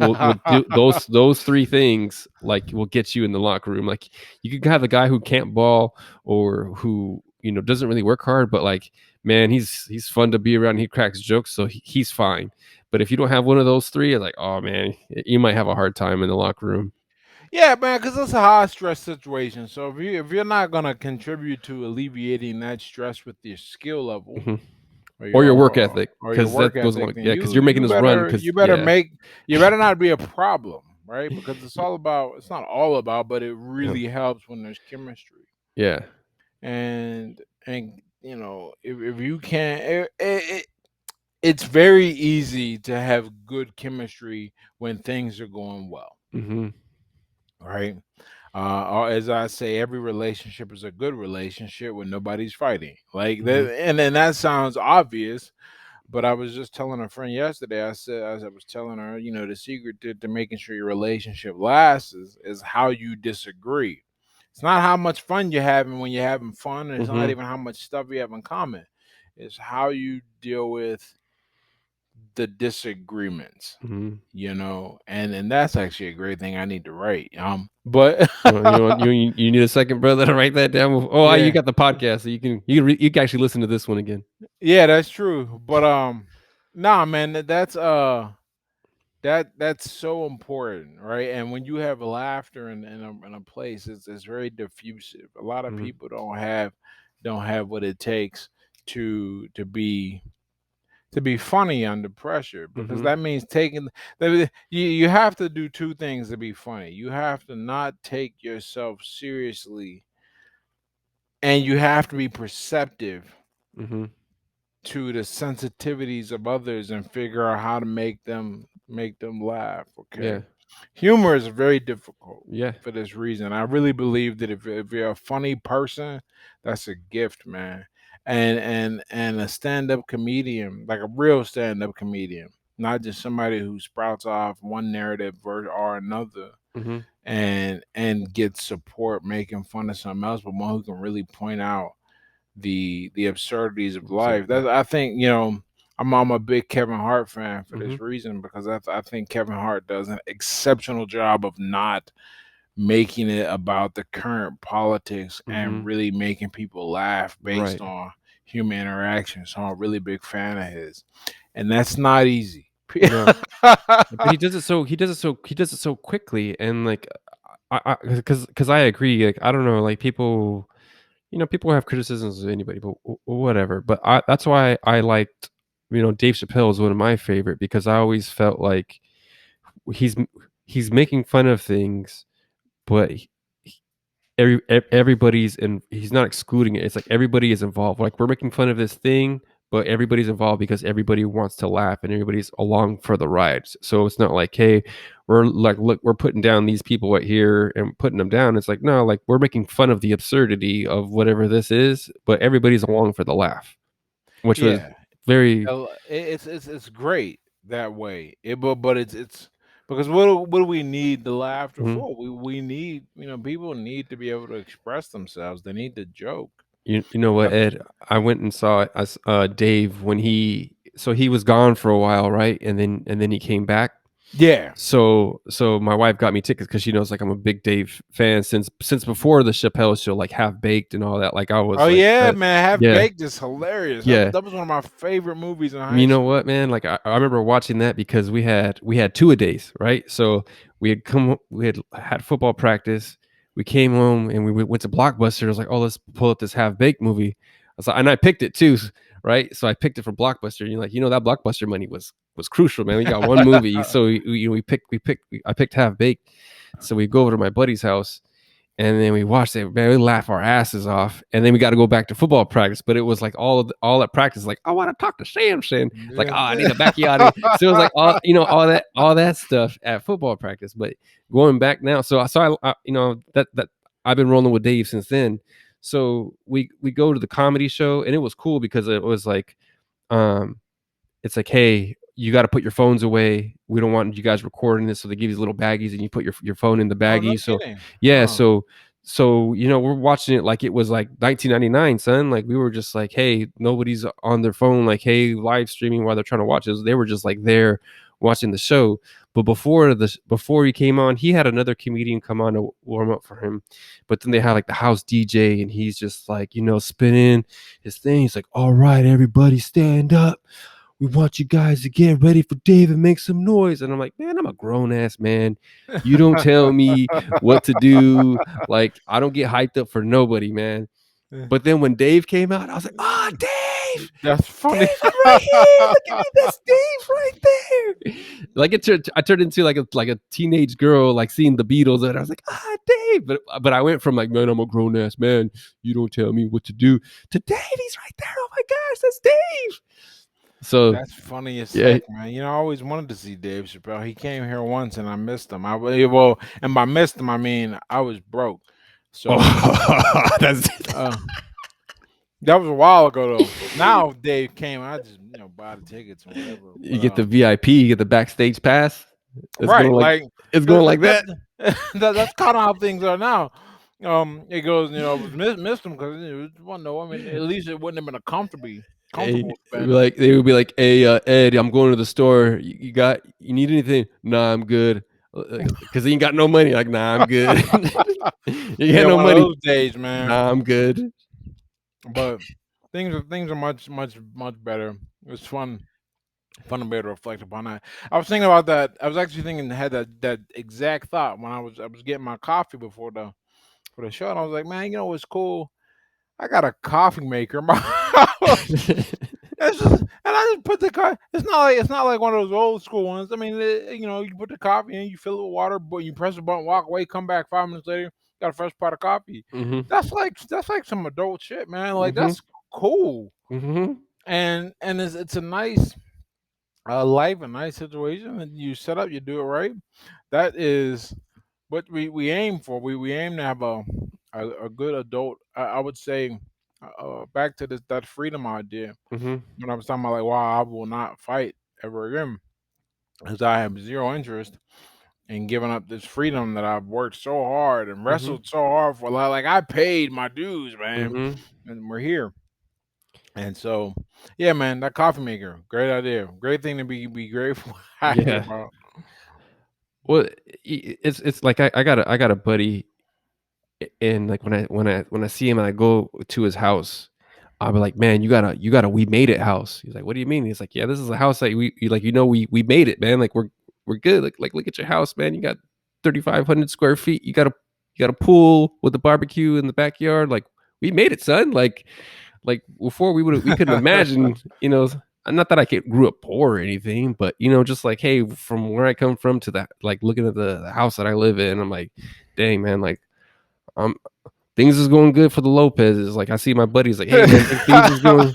[SPEAKER 1] do those three things, like, will get you in the locker room. Like, you could have a guy who can't ball, or who, doesn't really work hard, but like, man, he's fun to be around. He cracks jokes, so he's fine. But if you don't have one of those three, like, oh man, you might have a hard time in the locker room.
[SPEAKER 2] Yeah, man, because it's a high stress situation. So if you're not gonna contribute to alleviating that stress with your skill level
[SPEAKER 1] Hmm.
[SPEAKER 2] or
[SPEAKER 1] Or
[SPEAKER 2] your
[SPEAKER 1] your work
[SPEAKER 2] or,
[SPEAKER 1] ethic,
[SPEAKER 2] or your
[SPEAKER 1] because
[SPEAKER 2] work
[SPEAKER 1] that goes
[SPEAKER 2] ethic,
[SPEAKER 1] along.
[SPEAKER 2] then
[SPEAKER 1] Yeah, because
[SPEAKER 2] you
[SPEAKER 1] you're making
[SPEAKER 2] you
[SPEAKER 1] this run.
[SPEAKER 2] better
[SPEAKER 1] Because
[SPEAKER 2] you better
[SPEAKER 1] yeah,
[SPEAKER 2] make you better not be a problem, right? Because it's not all about, but it
[SPEAKER 1] yeah,
[SPEAKER 2] really helps when there's chemistry.
[SPEAKER 1] yeah.
[SPEAKER 2] And if you can't it's very easy to have good chemistry when things are going well,
[SPEAKER 1] Hmm.
[SPEAKER 2] right? Or as I say, every relationship is a good relationship when nobody's fighting. Like
[SPEAKER 1] Hmm.
[SPEAKER 2] that, and then that sounds obvious, but I was just telling a friend yesterday. I said, as I was telling her, the secret to making sure your relationship lasts is how you disagree. It's not how much fun you're having when you're having fun, and it's not
[SPEAKER 1] Hmm.
[SPEAKER 2] even how much stuff you have in common. It's how you deal with the disagreements,
[SPEAKER 1] Hmm.
[SPEAKER 2] and that's actually a great thing I need to write. But
[SPEAKER 1] You need a second, brother, to write that down. Oh, you
[SPEAKER 2] yeah,
[SPEAKER 1] got the podcast, so you can actually listen to this one again.
[SPEAKER 2] yeah, that's true. But nah, man, that's so important, right? And when you have laughter in a place, it's very diffusive. A lot of
[SPEAKER 1] Hmm.
[SPEAKER 2] people don't have what it takes to be funny under pressure, because
[SPEAKER 1] Hmm.
[SPEAKER 2] that means you have to do two things to be funny. You have to not take yourself seriously, and you have to be perceptive
[SPEAKER 1] Hmm.
[SPEAKER 2] to the sensitivities of others and figure out how to make them laugh. Okay.
[SPEAKER 1] Yeah,
[SPEAKER 2] Humor is very difficult
[SPEAKER 1] yeah.
[SPEAKER 2] for this reason. I really believe that if you're a funny person, that's a gift, man. And a stand-up comedian, like a real stand-up comedian, not just somebody who sprouts off one narrative or another
[SPEAKER 1] Hmm.
[SPEAKER 2] and gets support making fun of something else, but one who can really point out the absurdities of life.
[SPEAKER 1] Absurdity.
[SPEAKER 2] That I think I'm a big Kevin Hart fan for
[SPEAKER 1] Hmm.
[SPEAKER 2] this reason, because I think Kevin Hart does an exceptional job of not making it about the current politics and
[SPEAKER 1] Hmm.
[SPEAKER 2] really making people laugh based
[SPEAKER 1] Right.
[SPEAKER 2] on human interaction. So I'm a really big fan of his, and that's not easy.
[SPEAKER 1] No, but he does it so quickly, and like, because I agree. Like, I don't know, like, people have criticisms of anybody, but whatever. But that's why I liked, Dave Chappelle is one of my favorite, because I always felt like he's he's making fun of things, but everybody's, and he's not excluding it. It's like everybody is involved. Like, we're making fun of this thing, but everybody's involved because everybody wants to laugh and everybody's along for the rides. So it's not like, hey, we're like, look, we're putting down these people right here and putting them down. It's like, no, like we're making fun of the absurdity of whatever this is, but everybody's along for the laugh, which was
[SPEAKER 2] Yeah.
[SPEAKER 1] very,
[SPEAKER 2] It's great that way. But it's because what do we need the laughter
[SPEAKER 1] mhm.
[SPEAKER 2] for? We need, people need to be able to express themselves. They need to joke.
[SPEAKER 1] You know what,
[SPEAKER 2] Yep.
[SPEAKER 1] Ed? I went and saw Dave when he was gone for a while, right? And then he came back.
[SPEAKER 2] Yeah.
[SPEAKER 1] So my wife got me tickets because she knows like I'm a big Dave fan since before the Chappelle show, like Half Baked and all that. Like I
[SPEAKER 2] Oh
[SPEAKER 1] was like,
[SPEAKER 2] yeah, man. Half
[SPEAKER 1] yeah,
[SPEAKER 2] Baked is hilarious. That was
[SPEAKER 1] yeah.
[SPEAKER 2] that was one of my favorite movies in high
[SPEAKER 1] You know
[SPEAKER 2] school.
[SPEAKER 1] what, man? Like I remember watching that because we had two a days, right? So we had football practice. We came home and we went to Blockbuster. I was like, oh, let's pull up this Half Baked movie. I was like, and I picked it too, right? So I picked it for Blockbuster. And you're like, that Blockbuster money was crucial, man. We got one movie, so I picked Half Baked. So we go over to my buddy's house and then we watched it, man. We laugh our asses off, and then we got to go back to football practice. But it was like all at practice, like I want to talk to Samson. It's like, oh, I need a backyard. So it was like all that stuff at football practice. But going back now, that I've been rolling with Dave since then. So we go to the comedy show, and it was cool because it was like, um, it's like, hey, you got to put your phones away. We don't want you guys recording this. So they give you little baggies and you put your phone in the
[SPEAKER 2] Oh, no
[SPEAKER 1] baggie. So
[SPEAKER 2] kidding.
[SPEAKER 1] yeah,
[SPEAKER 2] Oh.
[SPEAKER 1] so we're watching it like it was like 1999, son. Like we were just like, hey, nobody's on their phone, like, hey, live streaming while they're trying to watch it. They were just like there watching the show. But before he came on, he had another comedian come on to warm up for him. But then they had like the house DJ, and he's just like, spinning his thing. He's like, all right, everybody stand up. We want you guys to get ready for Dave and make some noise. And I'm like, man, I'm a grown ass man. You don't tell me what to do. Like, I don't get hyped up for nobody, man. But then when Dave came out, I was like, oh, Dave,
[SPEAKER 2] That's funny.
[SPEAKER 1] Dave is right here. Look at me. That's Dave right there. Like I turned into like a teenage girl, like seeing the Beatles, and I was like, Dave. But I went from like, man, I'm a grown ass man. You don't tell me what to do, to Dave. He's right there. Oh my gosh, that's Dave. So
[SPEAKER 2] That's funny as
[SPEAKER 1] yeah.
[SPEAKER 2] heck, man. I always wanted to see Dave Chappelle. He came here once and I missed him. Well, and by missed him, I mean I was broke. So
[SPEAKER 1] Oh, that's
[SPEAKER 2] uh, that was a while ago though. Now Dave came, I just buy the tickets and whatever.
[SPEAKER 1] you
[SPEAKER 2] But
[SPEAKER 1] get the VIP, you get the backstage pass. It's going
[SPEAKER 2] right,
[SPEAKER 1] like
[SPEAKER 2] like
[SPEAKER 1] it's going like
[SPEAKER 2] that,
[SPEAKER 1] that.
[SPEAKER 2] that's kind of how things are now. It goes, it was missed him because it was one though. I mean, at least it wouldn't have been a
[SPEAKER 1] Hey,
[SPEAKER 2] comfortable
[SPEAKER 1] it'd be
[SPEAKER 2] spend.
[SPEAKER 1] like they would be like, "Hey, Ed, I'm going to the store. You need anything? Nah, I'm good." Because he ain't got no money. Like, nah, I'm good. You got
[SPEAKER 2] Yeah,
[SPEAKER 1] no
[SPEAKER 2] one of
[SPEAKER 1] money.
[SPEAKER 2] those days, man.
[SPEAKER 1] Nah, I'm good.
[SPEAKER 2] But things are much better. It was fun to be able to reflect upon that. I was thinking about that. I was actually thinking had that exact thought when I was getting my coffee before the for the show, and I was like, man, what's cool? I got a coffee maker in my house. And I just put the coffee. It's not like one of those old school ones. I mean, you put the coffee in, you fill it with water, but you press the button, walk away, come back 5 minutes later, got a fresh pot of coffee.
[SPEAKER 1] Mhm.
[SPEAKER 2] That's like some adult shit, man. Like
[SPEAKER 1] Mhm.
[SPEAKER 2] that's cool,
[SPEAKER 1] Mhm.
[SPEAKER 2] and it's a nice life, a nice situation, and you set up, you do it right. That is what we aim for. We aim to have a good adult. I would say, back to that freedom idea
[SPEAKER 1] Mhm.
[SPEAKER 2] when I was talking about like why I will not fight ever again, because I have zero interest in giving up this freedom that I've worked so hard and
[SPEAKER 1] Mhm.
[SPEAKER 2] wrestled so hard for. Like I paid my dues, man,
[SPEAKER 1] Mhm.
[SPEAKER 2] and we're here. And so, yeah, man, that coffee maker, great idea, great thing to be grateful, happy
[SPEAKER 1] Yeah.
[SPEAKER 2] about.
[SPEAKER 1] Well, it's like I got a buddy, and like when I see him and I go to his house, I'll be like, man, you got a we made it house. He's like, what do you mean? He's like, yeah, this is a house that like, we made it, man. Like we're good. Like look at your house, man. You got 3,500 square feet. You got a pool with a barbecue in the backyard. Like we made it, son. Like before we couldn't imagine, not that grew up poor or anything, but just like, hey, from where I come from to that, like looking at the house that I live in, I'm like, dang, man, like I'm things is going good for the Lopez's. Like I see my buddies like, hey man,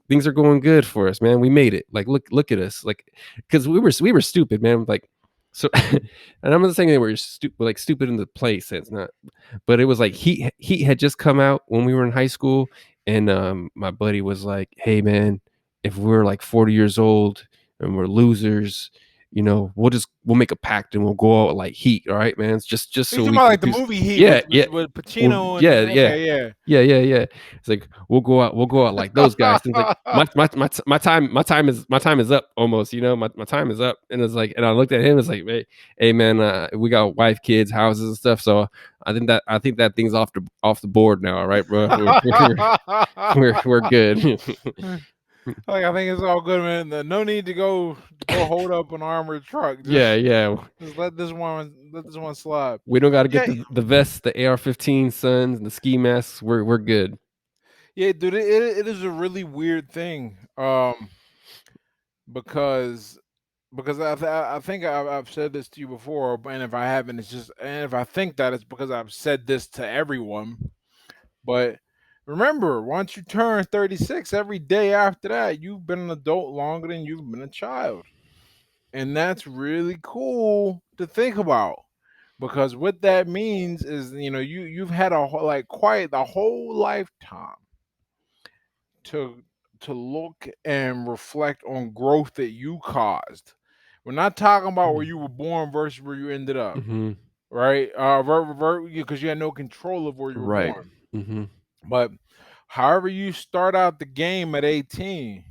[SPEAKER 1] things are going good for us, man. We made it. Like look at us. Like because we were stupid, man. Like so and I'm not saying they were stupid in the play sense, not but it was like Heat had just come out when we were in high school, and my buddy was like, hey man, if we're like 40 years old and we're losers, we'll make a pact and we'll go out like Heat, all right, man. It's just
[SPEAKER 2] You
[SPEAKER 1] so
[SPEAKER 2] talking
[SPEAKER 1] we
[SPEAKER 2] about
[SPEAKER 1] can
[SPEAKER 2] like the
[SPEAKER 1] do.
[SPEAKER 2] movie Heat
[SPEAKER 1] Yeah, yeah.
[SPEAKER 2] with
[SPEAKER 1] Well,
[SPEAKER 2] Pacino
[SPEAKER 1] yeah,
[SPEAKER 2] and
[SPEAKER 1] yeah.
[SPEAKER 2] okay, yeah.
[SPEAKER 1] Yeah. It's like we'll go out like those guys. And it's like my time is up almost. My time is up, and it's like, and I looked at him. It's like, hey man, we got wife, kids, houses, and stuff. So I think that thing's off the board now. All right, bro, we're good.
[SPEAKER 2] Like I think it's all good, man. No need to go hold up an armored truck.
[SPEAKER 1] Yeah, yeah.
[SPEAKER 2] Just let this one slide.
[SPEAKER 1] We don't got to get
[SPEAKER 2] Yeah,
[SPEAKER 1] the vests, the AR-15 Suns, and the ski masks. We're good.
[SPEAKER 2] yeah, dude. It is a really weird thing. Because I think I've said this to you before, and if I haven't, it's just, and if I think that, it's because I've said this to everyone. But remember, once you turn 36, every day after that, you've been an adult longer than you've been a child. And that's really cool to think about. Because what that means is, you've had like quite the whole lifetime to look and reflect on growth that you caused. We're not talking about where you were born versus where you ended up,
[SPEAKER 1] Mm-hmm.
[SPEAKER 2] right? Because you had no control of where you were
[SPEAKER 1] Right.
[SPEAKER 2] born.
[SPEAKER 1] Mm-hmm.
[SPEAKER 2] But however you start out the game at 18,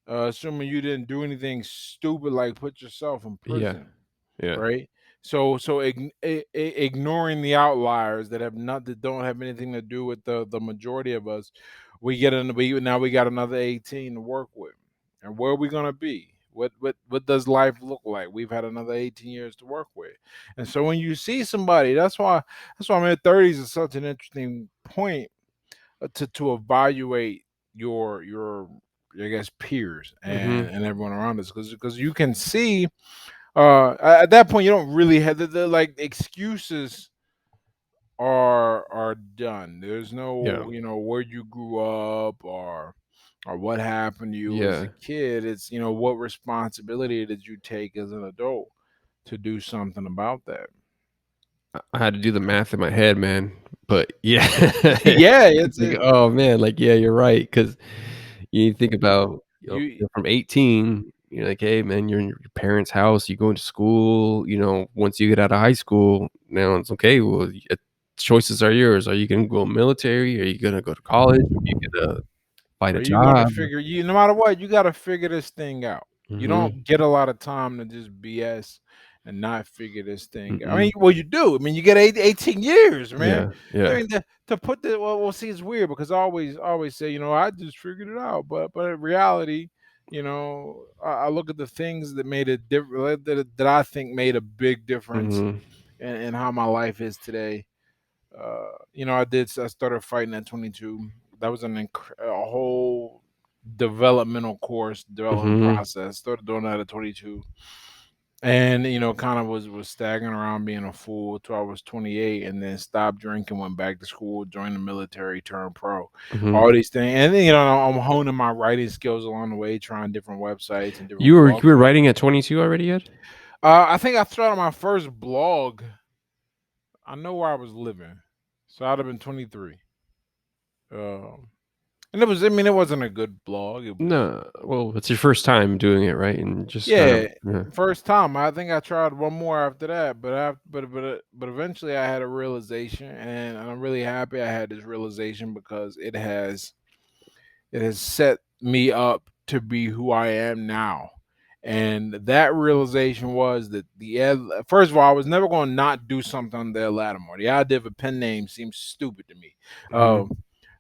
[SPEAKER 2] assuming you didn't do anything stupid like put yourself in
[SPEAKER 1] Yeah.
[SPEAKER 2] prison,
[SPEAKER 1] Yeah.
[SPEAKER 2] right? So ignoring the outliers that don't have anything to do with the majority of us, now we got another 18 to work with, and where are we gonna be? What does life look like? We've had another 18 years to work with, and so when you see somebody, that's why mid-30s is such an interesting point to evaluate your I guess peers
[SPEAKER 1] Mm-hmm.
[SPEAKER 2] and everyone around us because you can see at that point you don't really have the like excuses are done. There's
[SPEAKER 1] Yeah.
[SPEAKER 2] no where you grew up or what happened to you as a
[SPEAKER 1] Yeah.
[SPEAKER 2] kid. It's what responsibility did you take as an adult to do something about that.
[SPEAKER 1] I had to do the math in my head, man. But yeah,
[SPEAKER 2] Yeah,
[SPEAKER 1] it's like, oh man, like yeah, you're right. Because you think about,
[SPEAKER 2] you
[SPEAKER 1] you're from 18, you're like, hey man, you're in your parents' house, you go into school. Once you get out of high school, now it's okay. Well, choices are yours. Are you gonna go military? Are you gonna go to college? Are you gonna find a
[SPEAKER 2] Are you gonna
[SPEAKER 1] job?
[SPEAKER 2] figure you no matter what, you gotta figure this thing out. You
[SPEAKER 1] Mm-hmm.
[SPEAKER 2] don't get a lot of time to just BS and not figure this thing out. I
[SPEAKER 1] Mm-mm.
[SPEAKER 2] mean, well, you do. I mean, you get 18 years, man.
[SPEAKER 1] Yeah.
[SPEAKER 2] I
[SPEAKER 1] Yeah.
[SPEAKER 2] mean, to put the well, see, it's weird because I always say, I just figured it out, but in reality, I look at the things that made a difference that I think made a big difference
[SPEAKER 1] Mm-hmm.
[SPEAKER 2] in how my life is today. I started fighting at 22. That was a whole development
[SPEAKER 1] Mm-hmm.
[SPEAKER 2] process. Started doing that at 22, and kind of was staggering around being a fool till I was 28, and then stopped drinking, went back to school, joined the military, turned pro,
[SPEAKER 1] Mm-hmm.
[SPEAKER 2] all these things, and then I'm honing my writing skills along the way, trying different websites and
[SPEAKER 1] You
[SPEAKER 2] different
[SPEAKER 1] were
[SPEAKER 2] blogs.
[SPEAKER 1] you were writing at 22 already yet?
[SPEAKER 2] I think I started my first blog. I know where I was living, so I'd have been 23. Um, And it wasn't a good blog. It was,
[SPEAKER 1] No, well, it's your first time doing it, right? And just kind of,
[SPEAKER 2] yeah,
[SPEAKER 1] yeah.
[SPEAKER 2] first time. I think I tried one more after that, but eventually I had a realization, and I'm really happy I had this realization because it has set me up to be who I am now. And that realization was that first of all, I was never going to not do something on the Latimore. The idea of a pen name seems stupid to me.
[SPEAKER 1] Mhm,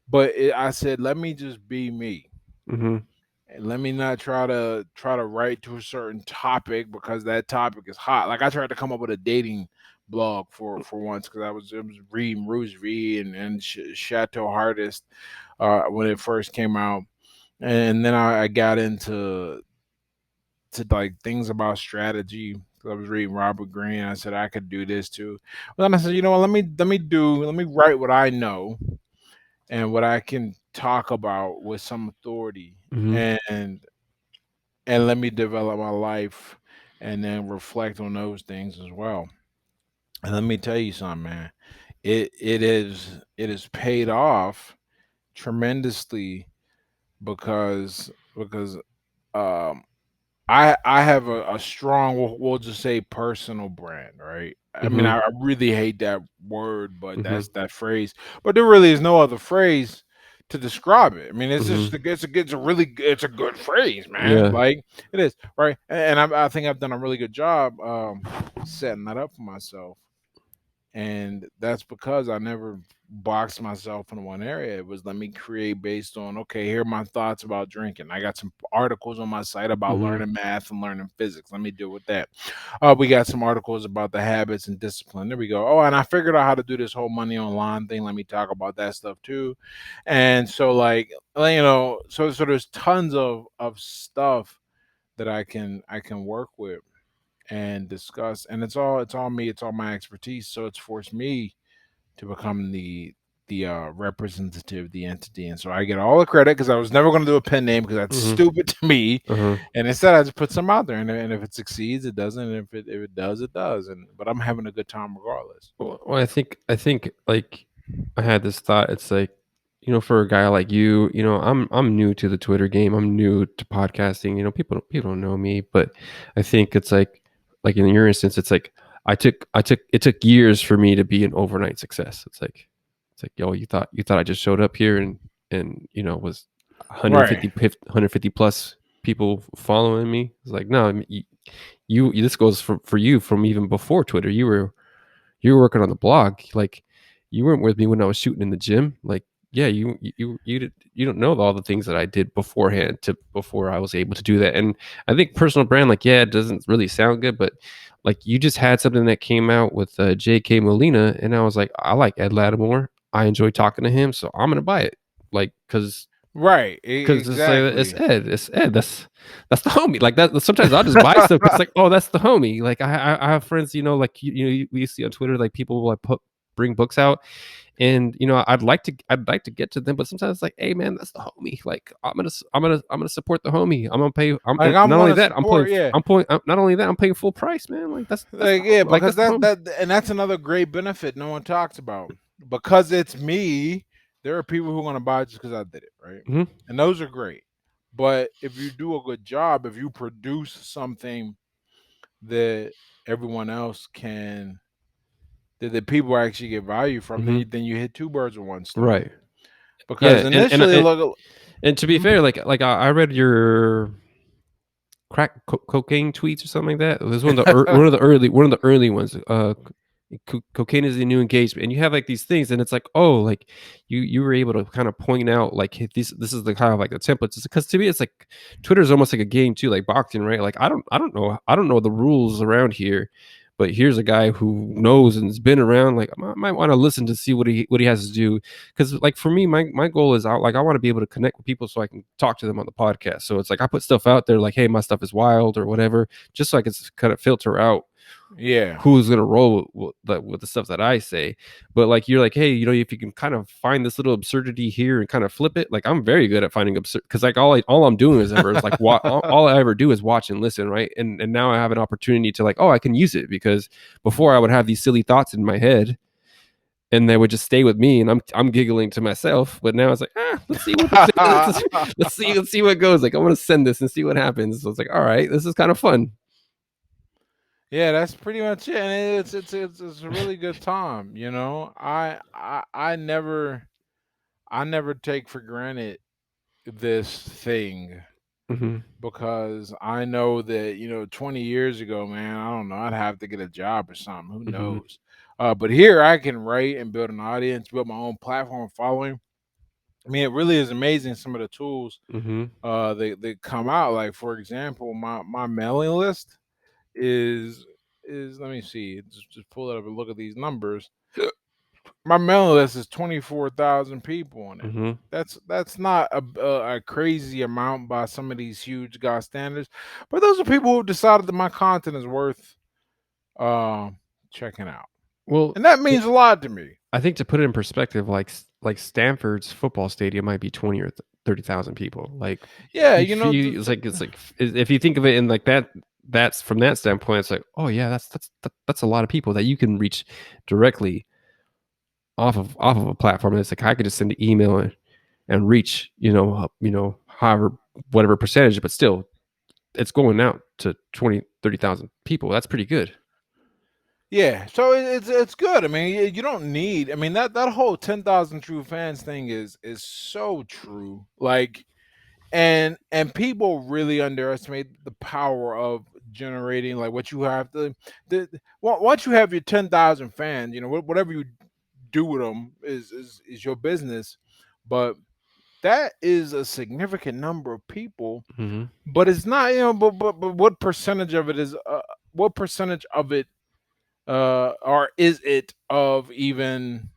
[SPEAKER 2] But I said, let me just be me.
[SPEAKER 1] mhm,
[SPEAKER 2] And let me not try to write to a certain topic because that topic is hot. Like I tried to come up with a dating blog for once because I was reading Rouge V and Chateau Hardest when it first came out, and then I got into like things about strategy, 'cause I was reading Robert Greene. I said I could do this too. But then I said, you know what? Let me write what I know and what I can talk about with some authority,
[SPEAKER 1] Mhm.
[SPEAKER 2] and and let me develop my life and then reflect on those things as well. And let me tell you something, man. It is paid off tremendously because um I have a strong, we'll just say, personal brand, right? I mean,
[SPEAKER 1] Mhm.
[SPEAKER 2] I really hate that word, but
[SPEAKER 1] Mhm.
[SPEAKER 2] that's that phrase. But there really is no other phrase to describe it. I mean,
[SPEAKER 1] Mhm.
[SPEAKER 2] it's a good phrase, man.
[SPEAKER 1] Yeah.
[SPEAKER 2] Like it is, right? And I think I've done a really good job setting that up for myself, and that's because I never boxed myself in one area. It was, let me create based on, okay, here are my thoughts about drinking. I got some articles on my site about
[SPEAKER 1] Mhm.
[SPEAKER 2] learning math and learning physics. Let me deal with that. We got some articles about the habits and discipline. There we go. Oh, and I figured out how to do this whole money online thing. Let me talk about that stuff too. And so, like, so there's tons of stuff that I can work with and discuss, and it's all me, it's all my expertise, so it's forced me to become the representative, the entity, and so I get all the credit because I was never going to do a pen name because that's
[SPEAKER 1] Mhm.
[SPEAKER 2] stupid to me,
[SPEAKER 1] Uh-huh.
[SPEAKER 2] and instead I just put some out there, and if it succeeds, it doesn't, and if it does, it does, and but I'm having a good time regardless.
[SPEAKER 1] Well, I think like I had this thought. It's like, for a guy like you, I'm new to the Twitter game. I'm new to podcasting. People don't know me, but I think it's like in your instance, it's like I took it took years for me to be an overnight success. It's like, yo, you thought I just showed up here and was
[SPEAKER 2] Right.
[SPEAKER 1] 150 plus people following me. It's like, no, I mean, this goes for you from even before Twitter. You were working on the blog. Like, you weren't with me when I was shooting in the gym. Like, yeah, you don't know all the things that I did beforehand to before I was able to do that. And I think personal brand, like, yeah, it doesn't really sound good, but like, you just had something that came out with J.K. Molina, and I was like, I like Ed Latimore. I enjoy talking to him, so I'm gonna buy it. Like,
[SPEAKER 2] Right.
[SPEAKER 1] because it's like, it's
[SPEAKER 2] Exactly.
[SPEAKER 1] Ed, that's the homie. Like that. Sometimes I'll just buy stuff because, like, oh, that's the homie. Like, I have friends, like, we see on Twitter, like, people will, like, bring books out, and I'd like to get to them, but sometimes it's like, hey man, that's the homie. Like, I'm gonna support the homie. I'm gonna pay.
[SPEAKER 2] Like,
[SPEAKER 1] And
[SPEAKER 2] I'm
[SPEAKER 1] not only
[SPEAKER 2] gonna
[SPEAKER 1] that,
[SPEAKER 2] support, yeah.
[SPEAKER 1] not only that, I'm paying full price, man. Like,
[SPEAKER 2] Like, yeah, because
[SPEAKER 1] that's the homie.
[SPEAKER 2] and that's another great benefit no one talks about. Because it's me, there are people who are gonna buy it just because I did it, right?
[SPEAKER 1] Hmm.
[SPEAKER 2] And those are great. But if you do a good job, if you produce something that everyone else can, that people actually get value from, then
[SPEAKER 1] Hmm.
[SPEAKER 2] you hit two birds with one stone.
[SPEAKER 1] Right.
[SPEAKER 2] Because
[SPEAKER 1] Yeah,
[SPEAKER 2] initially, look,
[SPEAKER 1] and to be
[SPEAKER 2] mhm.
[SPEAKER 1] fair, like I read your cocaine tweets or something like that. It was one of the early ones. Cocaine is the new engagement, and you have like these things, and it's like, oh, like you were able to kind of point out, like, hey, this is the kind of like the templates, because to me it's like Twitter is almost like a game too, like boxing, right? Like, I don't know the rules around here, but here's a guy who knows and has been around. Like, I might want to listen to see what he has to do, because, like, for me, my goal is, I want to be able to connect with people so I can talk to them on the podcast. So it's like, I put stuff out there like, hey, my stuff is wild or whatever, just so I can kind of filter out
[SPEAKER 2] Yeah.
[SPEAKER 1] who's gonna roll with the stuff that I say. But, like, you're like, hey, if you can kind of find this little absurdity here and kind of flip it, like, I'm very good at finding absurd, because, like, all I'm doing is like, all I ever do is watch and listen, right? And now I have an opportunity to, like, oh, I can use it, because before I would have these silly thoughts in my head, and they would just stay with me, and I'm giggling to myself. But now it's like, let's see what let's see what goes. Like, I want to send this and see what happens. So it's like, all right, this is kind of fun.
[SPEAKER 2] Yeah, that's pretty much it, and it's a really good time. I never take for granted this thing,
[SPEAKER 1] Hmm.
[SPEAKER 2] because I know that 20 years ago, man, I don't know, I'd have to get a job or something. Who
[SPEAKER 1] Hmm.
[SPEAKER 2] knows? But here I can write and build an audience, build my own platform following. I mean, it really is amazing some of the tools
[SPEAKER 1] Hmm.
[SPEAKER 2] they come out. Like, for example, my mailing list is let me see, just pull it up and look at these numbers. My mailing list is 24,000 people on it.
[SPEAKER 1] Hmm.
[SPEAKER 2] That's not a crazy amount by some of these huge god standards, but those are people who decided that my content is worth. uh, checking out,
[SPEAKER 1] Well,
[SPEAKER 2] and that means a lot to me.
[SPEAKER 1] I think to put it in perspective, like Stanford's football stadium might be 20 or 30,000 people. Like
[SPEAKER 2] Yeah,
[SPEAKER 1] it's like if you think of it in like that, that's from that standpoint, it's like, oh yeah, that's a lot of people that you can reach directly off of a platform. And it's like I could just send an email and reach, however whatever percentage, but still it's going out to 20, 30,000 people. That's pretty good.
[SPEAKER 2] yeah. So it's good. I mean, you don't need. I mean, that whole 10,000 true fans thing is so true. Like, and people really underestimate the power of generating like what you have to. Once you have your 10,000 fans, whatever you do with them is your business, but that is a significant number of people.
[SPEAKER 1] Mm-hmm.
[SPEAKER 2] But it's not, but what percentage of it is what percentage of it or is it of even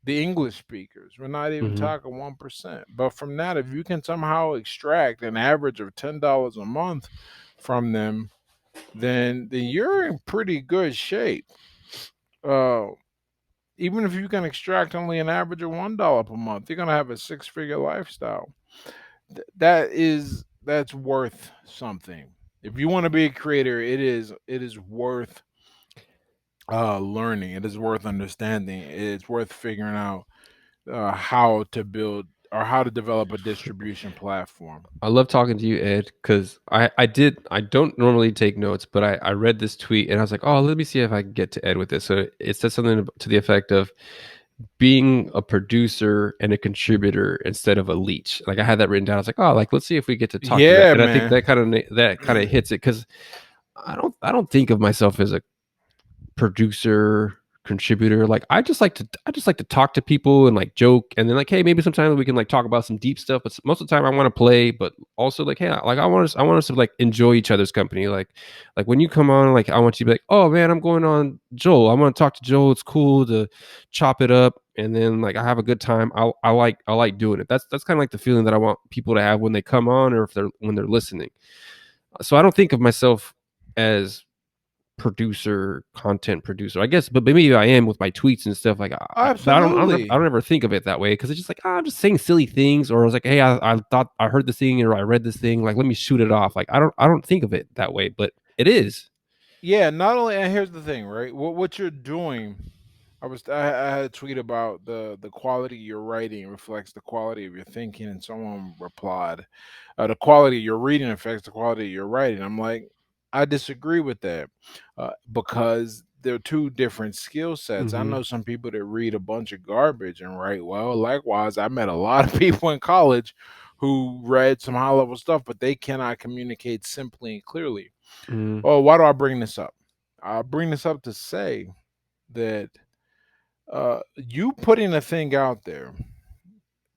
[SPEAKER 2] the English speakers? We're not even
[SPEAKER 1] Mm-hmm.
[SPEAKER 2] talking 1%. But from that, if you can somehow extract an average of $10 a month from them, then you're in pretty good shape. Uh, Even if you can extract only an average of $1 per month, you're gonna have a six-figure lifestyle. That's worth something. If you want to be a creator, it is worth learning. It is worth understanding. It's worth figuring out how to build or how to develop a distribution platform.
[SPEAKER 1] I love talking to you, Ed, because I don't normally take notes, but I read this tweet and I was like, oh, let me see if I can get to Ed with this. So it said something to the effect of being a producer and a contributor instead of a leech. Like I had that written down. I was like, oh, like let's see if we get to talk to that.
[SPEAKER 2] Yeah,
[SPEAKER 1] And I think
[SPEAKER 2] man.
[SPEAKER 1] that kind of hits it because I don't think of myself as a producer contributor. Like I just like to talk to people and like joke and then like hey maybe sometimes we can like talk about some deep stuff, but most of the time I want to play, but also like hey like I want us to like enjoy each other's company. Like when you come on, like I want you to be like, oh man, I'm going on Joel, I want to talk to Joel, it's cool to chop it up, and then like I have a good time. I like doing it. That's kind of like the feeling that I want people to have when they come on or if they're when they're listening. So I don't think of myself as content producer, I guess, but maybe I am with my tweets and stuff. Like, but I
[SPEAKER 2] Absolutely.
[SPEAKER 1] don't ever think of it that way because it's just like I'm just saying silly things, or I was like, hey, I thought I heard this thing or I read this thing, like let me shoot it off. Like I don't think of it that way, but it is.
[SPEAKER 2] Yeah, not only, and here's the thing, right? What you're doing, I had a tweet about the quality of your writing reflects the quality of your thinking, and someone replied, the quality of your reading affects the quality of your writing. I'm like, I disagree with that, because they're two different skill sets. I
[SPEAKER 1] Mm-hmm.
[SPEAKER 2] know some people that read a bunch of garbage and write well. Likewise, I met a lot of people in college who read some high level stuff, but they cannot communicate simply and clearly.
[SPEAKER 1] Mm-hmm.
[SPEAKER 2] Oh, why do I bring this up? I bring this up to say that you putting a thing out there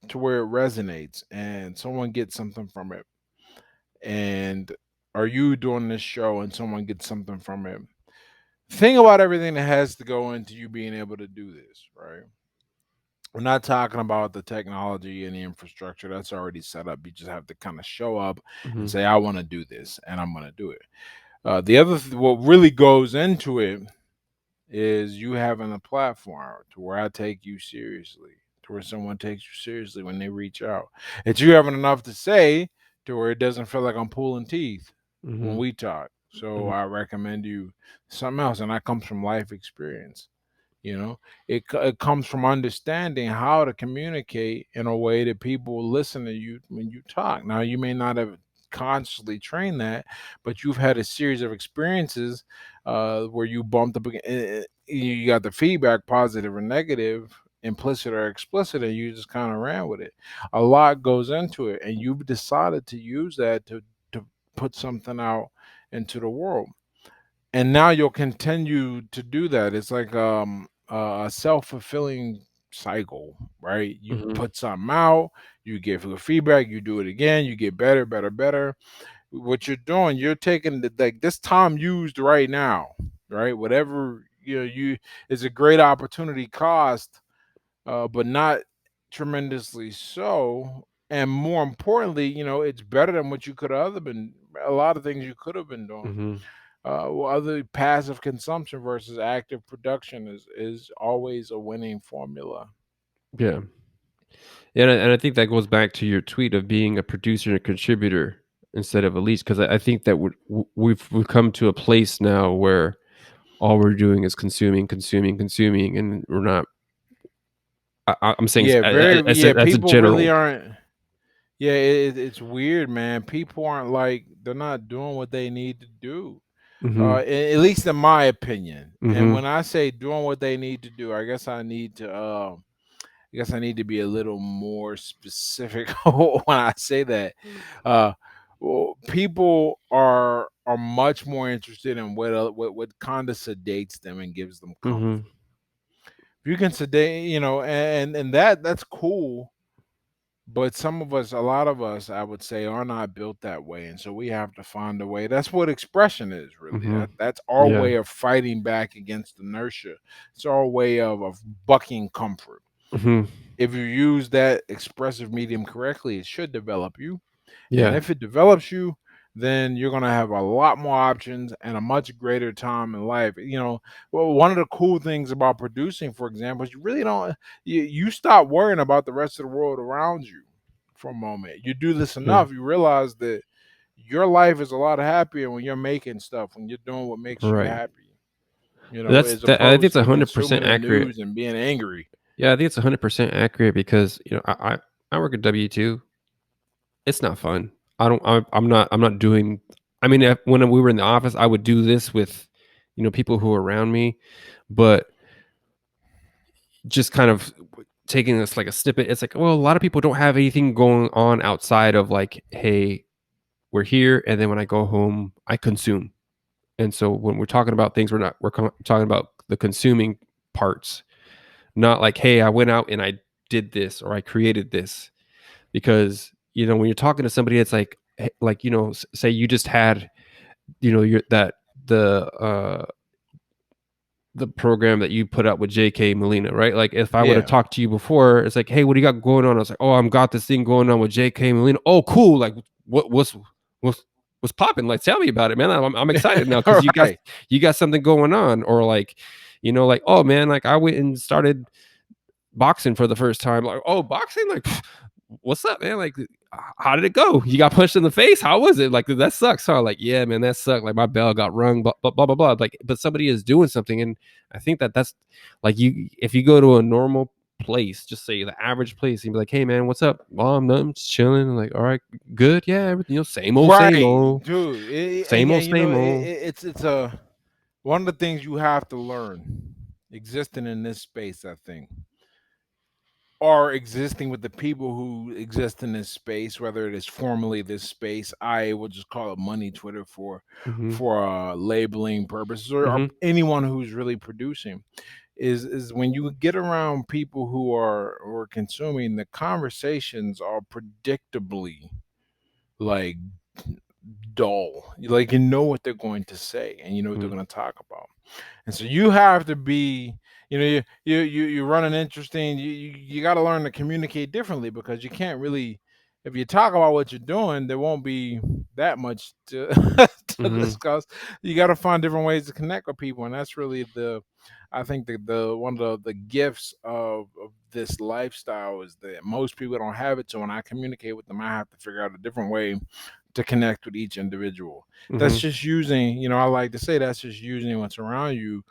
[SPEAKER 2] to where it resonates and someone gets something from it, and are you doing this show and someone gets something from it? Think about everything that has to go into you being able to do this, right? We're not talking about the technology and the infrastructure that's already set up. You just have to kind of show up and
[SPEAKER 1] Mm-hmm.
[SPEAKER 2] say, I want to do this and I'm going to do it. What really goes into it is you having a platform to where I take you seriously, to where someone takes you seriously when they reach out. It's you having enough to say to where it doesn't feel like I'm pulling teeth when
[SPEAKER 1] Mm-hmm.
[SPEAKER 2] we talk. So I recommend you something else, and that comes from life experience. You know, it comes from understanding how to communicate in a way that people will listen to you when you talk. Now, you may not have consciously trained that, but you've had a series of experiences where you bumped up, you got the feedback, positive or negative, implicit or explicit, and you just kind of ran with it. A lot goes into it, and you've decided to use that to put something out into the world, and now you'll continue to do that. It's like a self-fulfilling cycle, right? You
[SPEAKER 1] Mm-hmm.
[SPEAKER 2] put something out, you get good feedback, you do it again, you get better, better, better. What you're doing, you're taking like this time used right now, right? Whatever you is a great opportunity cost, but not tremendously so. And more importantly, it's better than what you could have other been a lot of things you could have been doing.
[SPEAKER 1] Mm-hmm.
[SPEAKER 2] other passive consumption versus active production is always a winning formula.
[SPEAKER 1] Yeah. And I think that goes back to your tweet of being a producer and a contributor instead of a leech, because I think that we've come to a place now where all we're doing is consuming, consuming, consuming, and we're not. I'm saying
[SPEAKER 2] Yeah, yeah.
[SPEAKER 1] that's a
[SPEAKER 2] People really
[SPEAKER 1] general.
[SPEAKER 2] aren't. Yeah, it's weird, man. People aren't like they're not doing what they need to do.
[SPEAKER 1] Mm-hmm.
[SPEAKER 2] At least in my opinion. And
[SPEAKER 1] Mm-hmm.
[SPEAKER 2] when I say doing what they need to do, I guess I need to be a little more specific when I say that. Uh, well, people are much more interested in what kind of sedates them and gives them comfort.
[SPEAKER 1] Mm-hmm.
[SPEAKER 2] If you can sedate, and that's cool. But some of us, a lot of us, I would say, are not built that way, and so we have to find a way. That's what expression is, really.
[SPEAKER 1] Mm-hmm.
[SPEAKER 2] That's our
[SPEAKER 1] Yeah.
[SPEAKER 2] way of fighting back against inertia. It's our way of bucking comfort.
[SPEAKER 1] Mm-hmm.
[SPEAKER 2] If you use that expressive medium correctly, it should develop you. And
[SPEAKER 1] Yeah.
[SPEAKER 2] if it develops you, then you're going to have a lot more options and a much greater time in life. Well, one of the cool things about producing, for example, is you really don't, you stop worrying about the rest of the world around you for a moment. You do this
[SPEAKER 1] Yeah.
[SPEAKER 2] enough, you realize that your life is a lot happier when you're making stuff, when you're doing what makes you
[SPEAKER 1] Right.
[SPEAKER 2] happy,
[SPEAKER 1] That's
[SPEAKER 2] as
[SPEAKER 1] that. I think
[SPEAKER 2] opposed
[SPEAKER 1] it's
[SPEAKER 2] to
[SPEAKER 1] 100%
[SPEAKER 2] consuming the
[SPEAKER 1] accurate.
[SPEAKER 2] news and being angry.
[SPEAKER 1] Yeah, I think it's 100% accurate because I work at W2. It's not fun. I don't. I'm not doing. I mean, when we were in the office, I would do this with, people who are around me, but just kind of taking this like a snippet. It's like, well, a lot of people don't have anything going on outside of like, hey, we're here, and then when I go home, I consume. And so when we're talking about things, we're talking about the consuming parts, not like, hey, I went out and I did this or I created this. Because when you're talking to somebody, it's like say you just had your that the program that you put out with JK Molina, right? Like if I would have
[SPEAKER 2] Yeah.
[SPEAKER 1] talked to you before, it's like, hey, what do you got going on? I was like, oh, I'm got this thing going on with JK Molina. Oh, cool. Like what's what's popping? Like tell me about it, man. I'm excited now
[SPEAKER 2] All
[SPEAKER 1] because you got
[SPEAKER 2] right.
[SPEAKER 1] you got something going on. Or like, like, oh man, like I went and started boxing for the first time. Like, oh, boxing? Like, what's up, man? Like, how did it go? You got punched in the face? How was it? Like, that sucks. Huh? Like, yeah, man, that sucked. Like, my bell got rung, blah, blah, blah, blah, blah. Like, but somebody is doing something. And I think that's like, if you go to a normal place, just say the average place, and be like, hey, man, what's up? Oh, I'm nothing, just chilling. I'm like, all right, good. Yeah, everything, same
[SPEAKER 2] Right,
[SPEAKER 1] old,
[SPEAKER 2] dude.
[SPEAKER 1] same old, same old.
[SPEAKER 2] It's a one of the things you have to learn existing in this space, I think, or existing with the people who exist in this space, whether it is formally this space, I will just call it money Twitter
[SPEAKER 1] Mm-hmm.
[SPEAKER 2] labeling purposes, or
[SPEAKER 1] Mm-hmm.
[SPEAKER 2] anyone who's really producing, is when you get around people who are consuming, the conversations are predictably like dull. Like you know what they're going to say and you know what they're
[SPEAKER 1] Mm-hmm.
[SPEAKER 2] going to talk about. And so you have to be, you run an interesting. You got to learn to communicate differently because you can't really. If you talk about what you're doing, there won't be that much to to
[SPEAKER 1] Mm-hmm.
[SPEAKER 2] discuss. You got to find different ways to connect with people, and that's really I think the one of the gifts of this lifestyle is that most people don't have it. So when I communicate with them, I have to figure out a different way to connect with each individual. That's
[SPEAKER 1] Mm-hmm.
[SPEAKER 2] just using, I like to say that's just using what's around you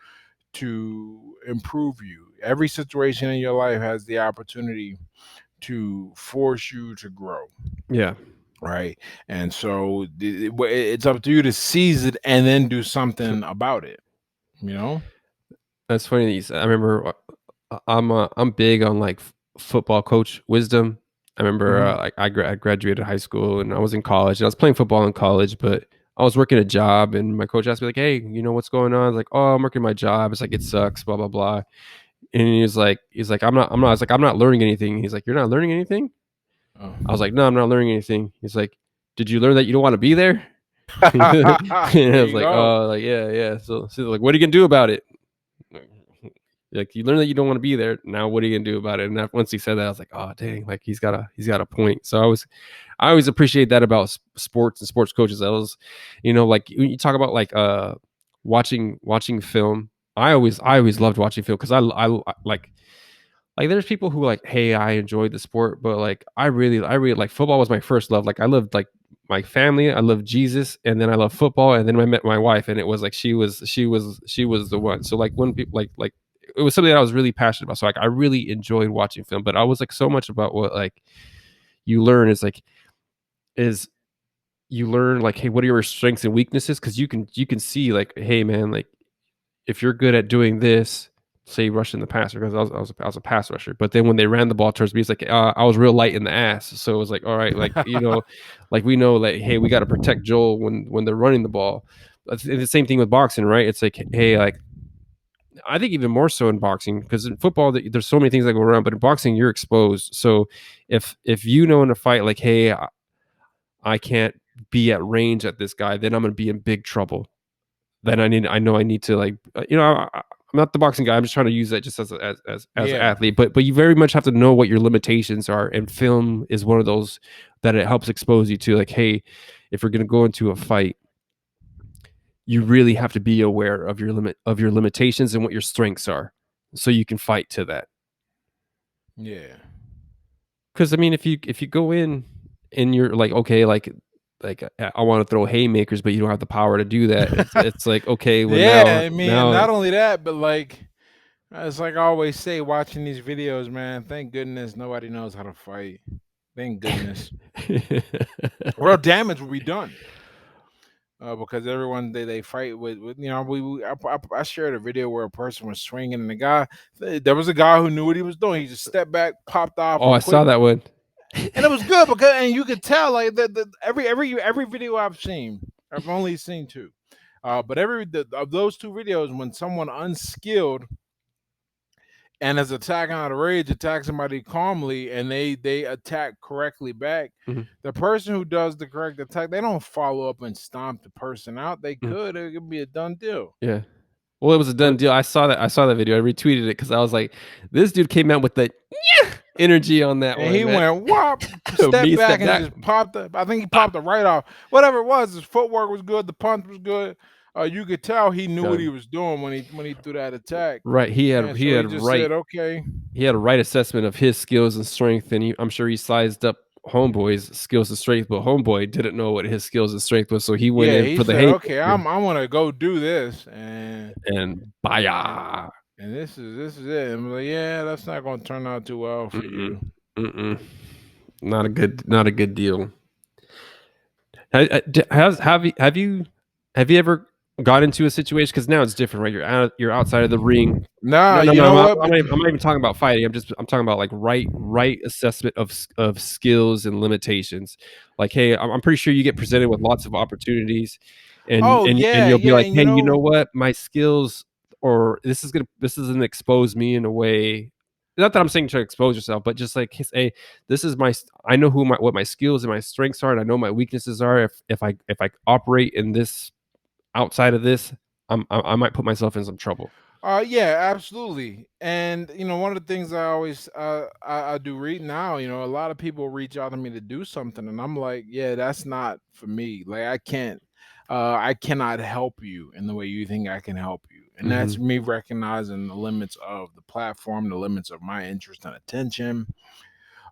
[SPEAKER 2] to improve you. Every situation in your life has the opportunity to force you to grow,
[SPEAKER 1] Yeah.
[SPEAKER 2] right? And so it's up to you to seize it and then do something about it, you know?
[SPEAKER 1] That's funny that you said. I remember I'm big on like football coach wisdom. I remember
[SPEAKER 2] Hmm.
[SPEAKER 1] like I graduated high school and I was in college. And I was playing football in college, but I was working a job and my coach asked me like, "Hey, what's going on?" I was like, "Oh, I'm working my job." It's like it sucks, blah blah blah. And he's like, I'm not. I was like, "I'm not learning anything." He's like, "You're not learning anything?"
[SPEAKER 2] Oh.
[SPEAKER 1] I was like, "No, I'm not learning anything." He's like, "Did you learn that you don't want to be there?" And
[SPEAKER 2] There
[SPEAKER 1] I was
[SPEAKER 2] you
[SPEAKER 1] like,
[SPEAKER 2] go.
[SPEAKER 1] "Oh, like yeah, yeah." So like, what are you gonna do about it? Like you learn that you don't want to be there. Now what are you gonna do about it? And once he said that, I was like, oh dang, like he's got a point. So I always appreciate that about sports and sports coaches. I was, like when you talk about like watching film. I always loved watching film because like there's people who like, hey, I enjoyed the sport, but like I really like football was my first love. Like I loved like my family, I loved Jesus, and then I love football, and then I met my wife, and it was like she was the one. So like when people like it was something that I was really passionate about. So like I really enjoyed watching film, but I was like so much about what like you learn is you learn like, hey, what are your strengths and weaknesses? Because you can see like, hey man, like if you're good at doing this, say rushing the passer, because I was a pass rusher. But then when they ran the ball towards me, it's like I was real light in the ass. So it was like, all right, like like we know, like hey, we got to protect Joel when they're running the ball. It's the same thing with boxing, right? It's like hey, like I think even more so in boxing because in football there's so many things that go around, but in boxing you're exposed. So if you know in a fight like hey, I can't be at range at this guy, then I'm gonna be in big trouble. Then I need to like I'm not the boxing guy. I'm just trying to use that just as an
[SPEAKER 2] Yeah,
[SPEAKER 1] athlete. But you very much have to know what your limitations are, and film is one of those that it helps expose you to. Like, hey, if you're gonna go into a fight, you really have to be aware of your limitations and what your strengths are, so you can fight to that.
[SPEAKER 2] yeah,
[SPEAKER 1] Because I mean, if you go in and you're like, okay, like I want to throw haymakers, but you don't have the power to do that. It's like okay, well
[SPEAKER 2] yeah.
[SPEAKER 1] now
[SPEAKER 2] I mean,
[SPEAKER 1] now
[SPEAKER 2] not only that, but like it's like I always say, watching these videos, man. Thank goodness nobody knows how to fight. Thank goodness. Real damage will be done. Because everyone they fight with I shared a video where a person was swinging and the guy there was a guy who knew what he was doing. He just stepped back, popped off
[SPEAKER 1] Oh,
[SPEAKER 2] a
[SPEAKER 1] I
[SPEAKER 2] quick,
[SPEAKER 1] saw that one.
[SPEAKER 2] and it was good because and you could tell like the every video I've seen, I've only seen two, but of those two videos when someone unskilled and is attacking out of rage, attack somebody calmly, and they attack correctly back.
[SPEAKER 1] Mhm,
[SPEAKER 2] The person who does the correct attack, they don't follow up and stomp the person out. They
[SPEAKER 1] mhm.
[SPEAKER 2] could, it could be a done deal.
[SPEAKER 1] Yeah. Well, it was a done
[SPEAKER 2] But
[SPEAKER 1] deal. I saw that video. I retweeted it because I was like, this dude came out with the energy on that
[SPEAKER 2] and
[SPEAKER 1] one,
[SPEAKER 2] he
[SPEAKER 1] man.
[SPEAKER 2] went whop, step
[SPEAKER 1] Me
[SPEAKER 2] back,
[SPEAKER 1] step
[SPEAKER 2] and
[SPEAKER 1] back.
[SPEAKER 2] just popped up. I think he
[SPEAKER 1] Bop.
[SPEAKER 2] popped it right off. Whatever it was, his footwork was good. The punch was good. You could tell he knew what he
[SPEAKER 1] Done.
[SPEAKER 2] was doing when he threw that attack.
[SPEAKER 1] Right. He had
[SPEAKER 2] And
[SPEAKER 1] he
[SPEAKER 2] so he
[SPEAKER 1] had
[SPEAKER 2] just
[SPEAKER 1] right
[SPEAKER 2] said, "Okay,
[SPEAKER 1] he had a right assessment of his skills and strength, and I'm sure he sized up Homeboy's skills and strength, but Homeboy didn't know what his skills and strength was, so he went
[SPEAKER 2] yeah."
[SPEAKER 1] in
[SPEAKER 2] He
[SPEAKER 1] for the
[SPEAKER 2] said, "Okay,
[SPEAKER 1] haymaker
[SPEAKER 2] I'm gonna go do this," and
[SPEAKER 1] and
[SPEAKER 2] and
[SPEAKER 1] baya.
[SPEAKER 2] and this is it. I'm like, yeah, that's not going to turn out too well for
[SPEAKER 1] Mm-mm.
[SPEAKER 2] you.
[SPEAKER 1] Mm-mm. Not a good deal. Have you ever got into a situation? Because now it's different, right? You're outside of the ring.
[SPEAKER 2] Nah,
[SPEAKER 1] No, no,
[SPEAKER 2] you
[SPEAKER 1] no.
[SPEAKER 2] know
[SPEAKER 1] I'm
[SPEAKER 2] what?
[SPEAKER 1] not, I'm not even talking about fighting. I'm talking about like right assessment of skills and limitations. Like, hey, I'm pretty sure you get presented with lots of opportunities, and
[SPEAKER 2] Oh
[SPEAKER 1] and
[SPEAKER 2] yeah,
[SPEAKER 1] you'll be
[SPEAKER 2] yeah,
[SPEAKER 1] like,
[SPEAKER 2] and
[SPEAKER 1] hey, you know what? My skills, or this is gonna expose me in a way. Not that I'm saying to expose yourself, but just like, hey, this is I know what my skills and my strengths are, and I know my weaknesses are. If I operate in this outside of this, I might put myself in some trouble.
[SPEAKER 2] yeah, absolutely. And one of the things I always I do read now, a lot of people reach out to me to do something, and I'm like, yeah, that's not for me. Like I cannot help you in the way you think I can help you. And that's
[SPEAKER 1] Hmm.
[SPEAKER 2] me recognizing the limits of the platform, the limits of my interest and attention,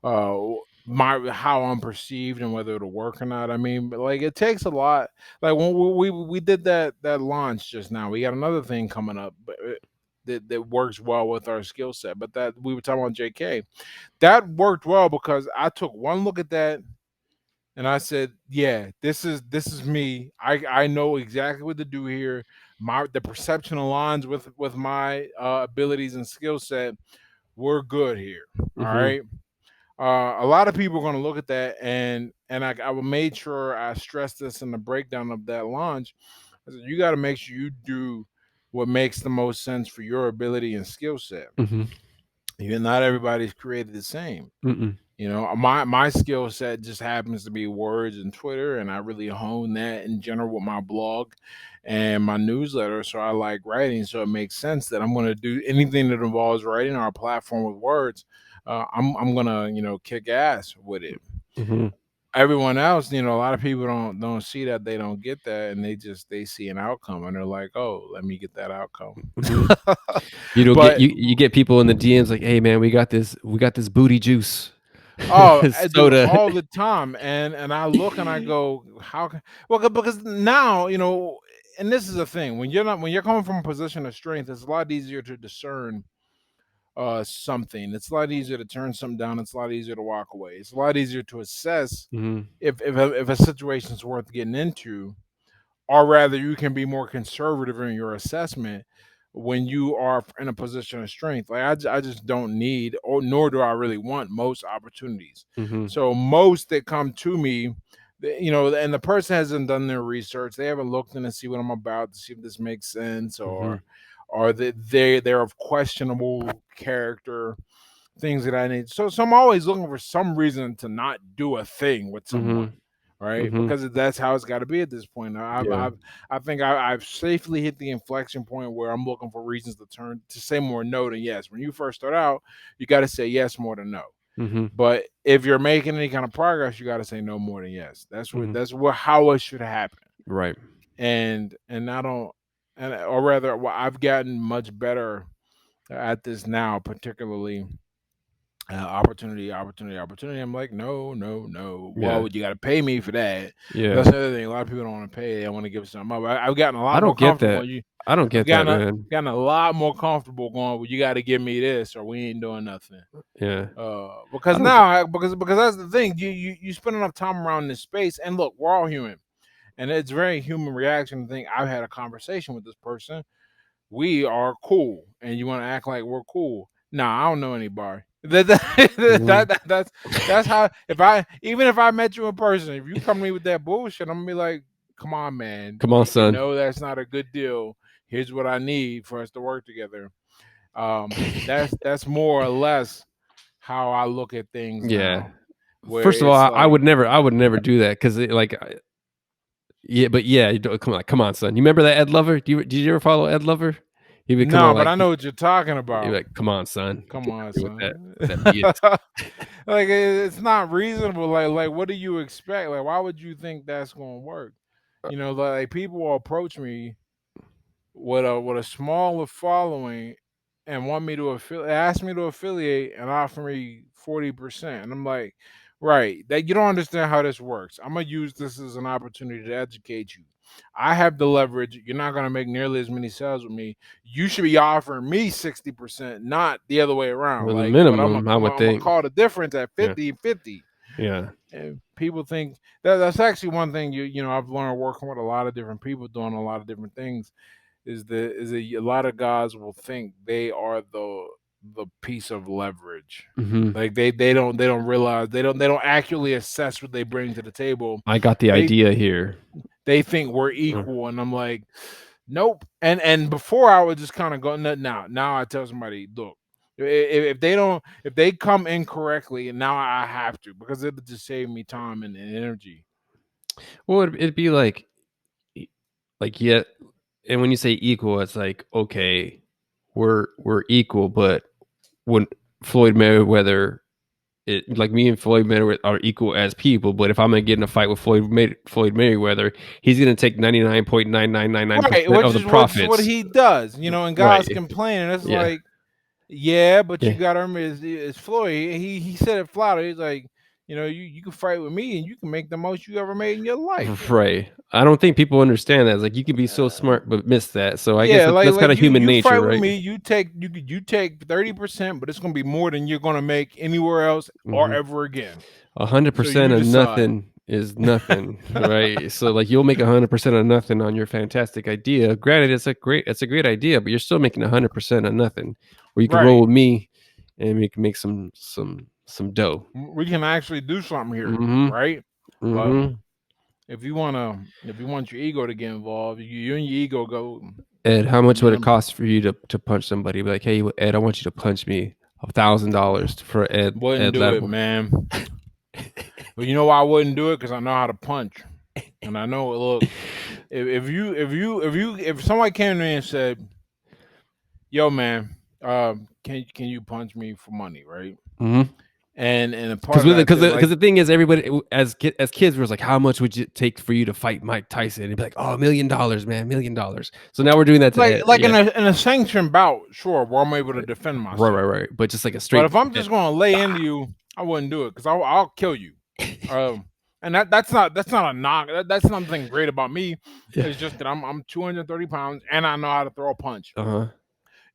[SPEAKER 2] uh my how I'm perceived and whether it'll work or not. I mean, but like it takes a lot. Like when we did that launch just now, we got another thing coming up, but that works well with our skill set. But that we were talking about JK, that worked well because I took one look at that and I said, yeah, this is me. I know exactly what to do here. The perception aligns with my abilities and skill set. We're good here. All
[SPEAKER 1] Hmm.
[SPEAKER 2] right. A lot of people are going to look at that, and I made sure I stressed this in the breakdown of that launch. I said you got to make sure you do what makes the most sense for your ability and skill set.
[SPEAKER 1] Hmm.
[SPEAKER 2] Not everybody's created the same.
[SPEAKER 1] Mm-mm.
[SPEAKER 2] My skill set just happens to be words and Twitter, and I really hone that in general with my blog and my newsletter. So I like writing, so it makes sense that I'm going to do anything that involves writing on a platform with words. I'm gonna kick ass with it.
[SPEAKER 1] Hmm.
[SPEAKER 2] everyone else, a lot of people don't see that, they don't get that, and they see an outcome and they're like, oh, let me get that outcome.
[SPEAKER 1] Mhm. You don't get
[SPEAKER 2] But
[SPEAKER 1] you get people in the DMs like, "Hey man, we got this booty juice
[SPEAKER 2] oh, I do
[SPEAKER 1] soda."
[SPEAKER 2] all the time, and I look and I go, how can well because now and this is the thing, when you're coming from a position of strength, it's a lot easier to discern something. It's a lot easier to turn something down. It's a lot easier to walk away. It's a lot easier to assess
[SPEAKER 1] Mhm,
[SPEAKER 2] if a situation's worth getting into, or rather you can be more conservative in your assessment when you are in a position of strength. Like I just don't need, or nor do I really want, most opportunities.
[SPEAKER 1] mhm,
[SPEAKER 2] So most that come to me, and the person hasn't done their research, they haven't looked in to see what I'm about, to see if this makes sense,
[SPEAKER 1] mhm,
[SPEAKER 2] or they're of questionable character, things that I need. So I'm always looking for some reason to not do a thing with someone,
[SPEAKER 1] mhm,
[SPEAKER 2] right?
[SPEAKER 1] mhm.
[SPEAKER 2] Because that's how it's got to be at this point.
[SPEAKER 1] Yeah.
[SPEAKER 2] I think I've safely hit the inflection point where I'm looking for reasons to say more no than yes. When you first start out, you got to say yes more than no.
[SPEAKER 1] Mhm,
[SPEAKER 2] But if you're making any kind of progress, you got to say no more than yes.
[SPEAKER 1] mhm.
[SPEAKER 2] That's what how it should happen.
[SPEAKER 1] Right.
[SPEAKER 2] And I don't, and or rather, well, I've gotten much better at this now, particularly opportunity. I'm like, no, no, no.
[SPEAKER 1] Yeah.
[SPEAKER 2] Well, you got to pay me for that.
[SPEAKER 1] Yeah.
[SPEAKER 2] That's another thing. A lot of people don't want to pay. They want to give something up. I've gotten a
[SPEAKER 1] I
[SPEAKER 2] lot more
[SPEAKER 1] don't get
[SPEAKER 2] comfortable.
[SPEAKER 1] that. I don't
[SPEAKER 2] I've
[SPEAKER 1] get that, man.
[SPEAKER 2] gotten a lot more comfortable going. Well, you got to give me this, or we ain't doing nothing.
[SPEAKER 1] Yeah.
[SPEAKER 2] Because
[SPEAKER 1] I don't get
[SPEAKER 2] because that's the thing. You spend enough time around this space, and look, we're all human, and it's very human reaction to think I've had a conversation with this person, we are cool, and you want to act like we're cool. Nah, I don't know anybody.
[SPEAKER 1] Mhm.
[SPEAKER 2] That's how, if I, even if I met you in person, if you come to me with that bullshit, I'm gonna be like, come on, man,
[SPEAKER 1] Come on,
[SPEAKER 2] you
[SPEAKER 1] son.
[SPEAKER 2] know that's not a good deal. Here's what I need for us to work together. That's more or less how I look at things
[SPEAKER 1] Yeah.
[SPEAKER 2] now, where
[SPEAKER 1] First of all,
[SPEAKER 2] it's
[SPEAKER 1] I
[SPEAKER 2] like,
[SPEAKER 1] would never do that because like, yeah, but yeah, you don't come on, son. You remember that Ed Lover? Did you ever follow Ed Lover? He would come
[SPEAKER 2] no,
[SPEAKER 1] on
[SPEAKER 2] but
[SPEAKER 1] like
[SPEAKER 2] I know what you're talking
[SPEAKER 1] he'd be
[SPEAKER 2] about.
[SPEAKER 1] like, "Come on, son.
[SPEAKER 2] Come
[SPEAKER 1] Get out
[SPEAKER 2] on,
[SPEAKER 1] here
[SPEAKER 2] son.
[SPEAKER 1] with that BS."
[SPEAKER 2] Like it's not reasonable. Like what do you expect? Like why would you think that's gonna work? Like people will approach me with a smaller following and want me to ask me to affiliate and offer me 40%. And I'm like, right, that you don't understand how this works. I'm gonna use this as an opportunity to educate you. I have the leverage. You're not gonna make nearly as many sales with me. You should be offering me 60%, not the other way around.
[SPEAKER 1] Or the
[SPEAKER 2] Like, but
[SPEAKER 1] minimum, I would
[SPEAKER 2] I'm gonna
[SPEAKER 1] think.
[SPEAKER 2] call the difference at
[SPEAKER 1] Yeah.
[SPEAKER 2] 50-50.
[SPEAKER 1] Yeah.
[SPEAKER 2] And people think that's actually one thing I've learned working with a lot of different people doing a lot of different things is that a lot of guys will think they are the piece of leverage.
[SPEAKER 1] Mhm.
[SPEAKER 2] Like they don't realize, they don't accurately assess what they bring to the table.
[SPEAKER 1] I got the
[SPEAKER 2] They
[SPEAKER 1] idea here.
[SPEAKER 2] they think we're
[SPEAKER 1] Uh,
[SPEAKER 2] equal, and I'm like, nope. And before I would just kind of go, "No, now I tell somebody, look, if they don't, if they come incorrectly, and now I have to, because it'll just save me time and energy.
[SPEAKER 1] well, it'd be e yeah, and when you say equal, it's like, okay, we're equal, but when Floyd Mayweather like me and Floyd Mayweather are equal as people, but if I'm gonna get in a fight with Floyd Mayweather, he's gonna take
[SPEAKER 2] Right,
[SPEAKER 1] 99.999%
[SPEAKER 2] which
[SPEAKER 1] of the
[SPEAKER 2] is what
[SPEAKER 1] profits.
[SPEAKER 2] he does, and
[SPEAKER 1] Right.
[SPEAKER 2] guys complain, and it's
[SPEAKER 1] Yeah.
[SPEAKER 2] like, yeah, but
[SPEAKER 1] Yeah.
[SPEAKER 2] you got to remember, it's Floyd. He said it flat. He's like, you can fight with me, and you can make the most you ever made in your life.
[SPEAKER 1] Right. I don't think people understand that. It's like you can be so
[SPEAKER 2] Uh,
[SPEAKER 1] smart but miss that. So I guess
[SPEAKER 2] yeah,
[SPEAKER 1] that's kind of human
[SPEAKER 2] you fight
[SPEAKER 1] nature,
[SPEAKER 2] with
[SPEAKER 1] right?
[SPEAKER 2] me. You take 30%, but it's gonna be more than you're gonna make anywhere else or
[SPEAKER 1] Mhm.
[SPEAKER 2] ever again. So
[SPEAKER 1] 100%
[SPEAKER 2] you
[SPEAKER 1] of
[SPEAKER 2] decide.
[SPEAKER 1] nothing is nothing, right? So like you'll make 100% of nothing on your fantastic idea. Granted, it's a great idea, but you're still making 100% of nothing. Or you can roll
[SPEAKER 2] Right.
[SPEAKER 1] with me and we can make some dough.
[SPEAKER 2] We can actually do something here,
[SPEAKER 1] Mhm.
[SPEAKER 2] right? But
[SPEAKER 1] Mhm.
[SPEAKER 2] if you want your ego to get involved, you and your ego go.
[SPEAKER 1] Ed, how much
[SPEAKER 2] You
[SPEAKER 1] would it
[SPEAKER 2] know,
[SPEAKER 1] cost for you to punch somebody? Be like, hey, Ed, I want you to punch me $1,000 for
[SPEAKER 2] wouldn't
[SPEAKER 1] Ed
[SPEAKER 2] do it,
[SPEAKER 1] Latimore.
[SPEAKER 2] man. But you know why I wouldn't do it? Because I know how to punch, and I know. Look, if somebody came to me and said, "Yo, man, can you punch me for money?" Right?
[SPEAKER 1] Mhm.
[SPEAKER 2] and a
[SPEAKER 1] Because
[SPEAKER 2] part of that too, like
[SPEAKER 1] the thing is, everybody as kids was like, how much would it take for you to fight Mike Tyson? And be like, oh, $1 million, man, $1 million. So now we're doing that to
[SPEAKER 2] like
[SPEAKER 1] yeah,
[SPEAKER 2] in a sanctioned bout, sure, where I'm able to defend
[SPEAKER 1] right, right,
[SPEAKER 2] myself.
[SPEAKER 1] right. But just like a
[SPEAKER 2] But
[SPEAKER 1] straight
[SPEAKER 2] if I'm
[SPEAKER 1] hit,
[SPEAKER 2] just going to lay
[SPEAKER 1] bah.
[SPEAKER 2] into you, I wouldn't do it because I'll kill you. And that's not a knock. That's nothing great about me.
[SPEAKER 1] Yeah.
[SPEAKER 2] It's just that I'm 230 pounds and I know how to throw a punch.
[SPEAKER 1] Uh huh.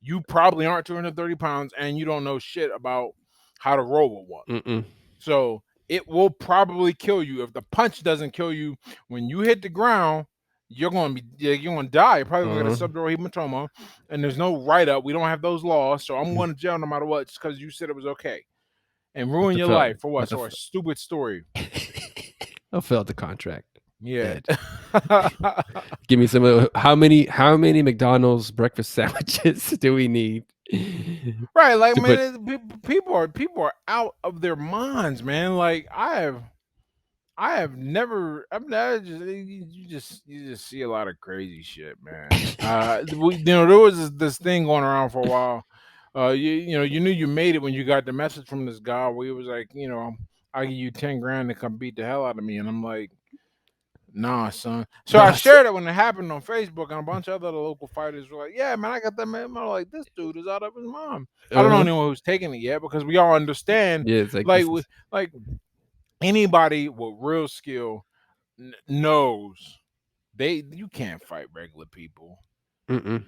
[SPEAKER 2] You probably aren't 230 pounds and you don't know shit about how to roll with one.
[SPEAKER 1] Mm-mm.
[SPEAKER 2] So it will probably kill you if the punch doesn't kill you when you hit the ground. You're gonna die. You're probably gonna get a
[SPEAKER 1] Uh-huh.
[SPEAKER 2] subdural hematoma, and there's no write up. We don't have those laws, so I'm going to jail no matter what, just because you said it was okay, and
[SPEAKER 1] Have
[SPEAKER 2] ruin
[SPEAKER 1] to
[SPEAKER 2] your
[SPEAKER 1] fill,
[SPEAKER 2] life for what?
[SPEAKER 1] have to,
[SPEAKER 2] So a stupid story.
[SPEAKER 1] I'll fill out the contract.
[SPEAKER 2] Yeah.
[SPEAKER 1] Dead. Give me some. How many McDonald's breakfast sandwiches do we need
[SPEAKER 2] Right, like
[SPEAKER 1] to put?
[SPEAKER 2] man, people are out of their minds, man. Like I have never. I'm not just you just see a lot of crazy shit, man. There was this thing going around for a while. You knew you made it when you got the message from this guy where he was like, I'll give you 10 grand to come beat the hell out of me, and I'm like, nah, son. So I
[SPEAKER 1] That's
[SPEAKER 2] shared it when it happened on Facebook, and a bunch of other local fighters were like, yeah, man, I got that man. I'm like, this dude is out of his mind. I don't know
[SPEAKER 1] uh-huh.
[SPEAKER 2] anyone who's taking it yet because we all understand,
[SPEAKER 1] Yeah, it's like
[SPEAKER 2] like,
[SPEAKER 1] this is.
[SPEAKER 2] like anybody with real skill knows you can't fight regular people.
[SPEAKER 1] Mm-mm.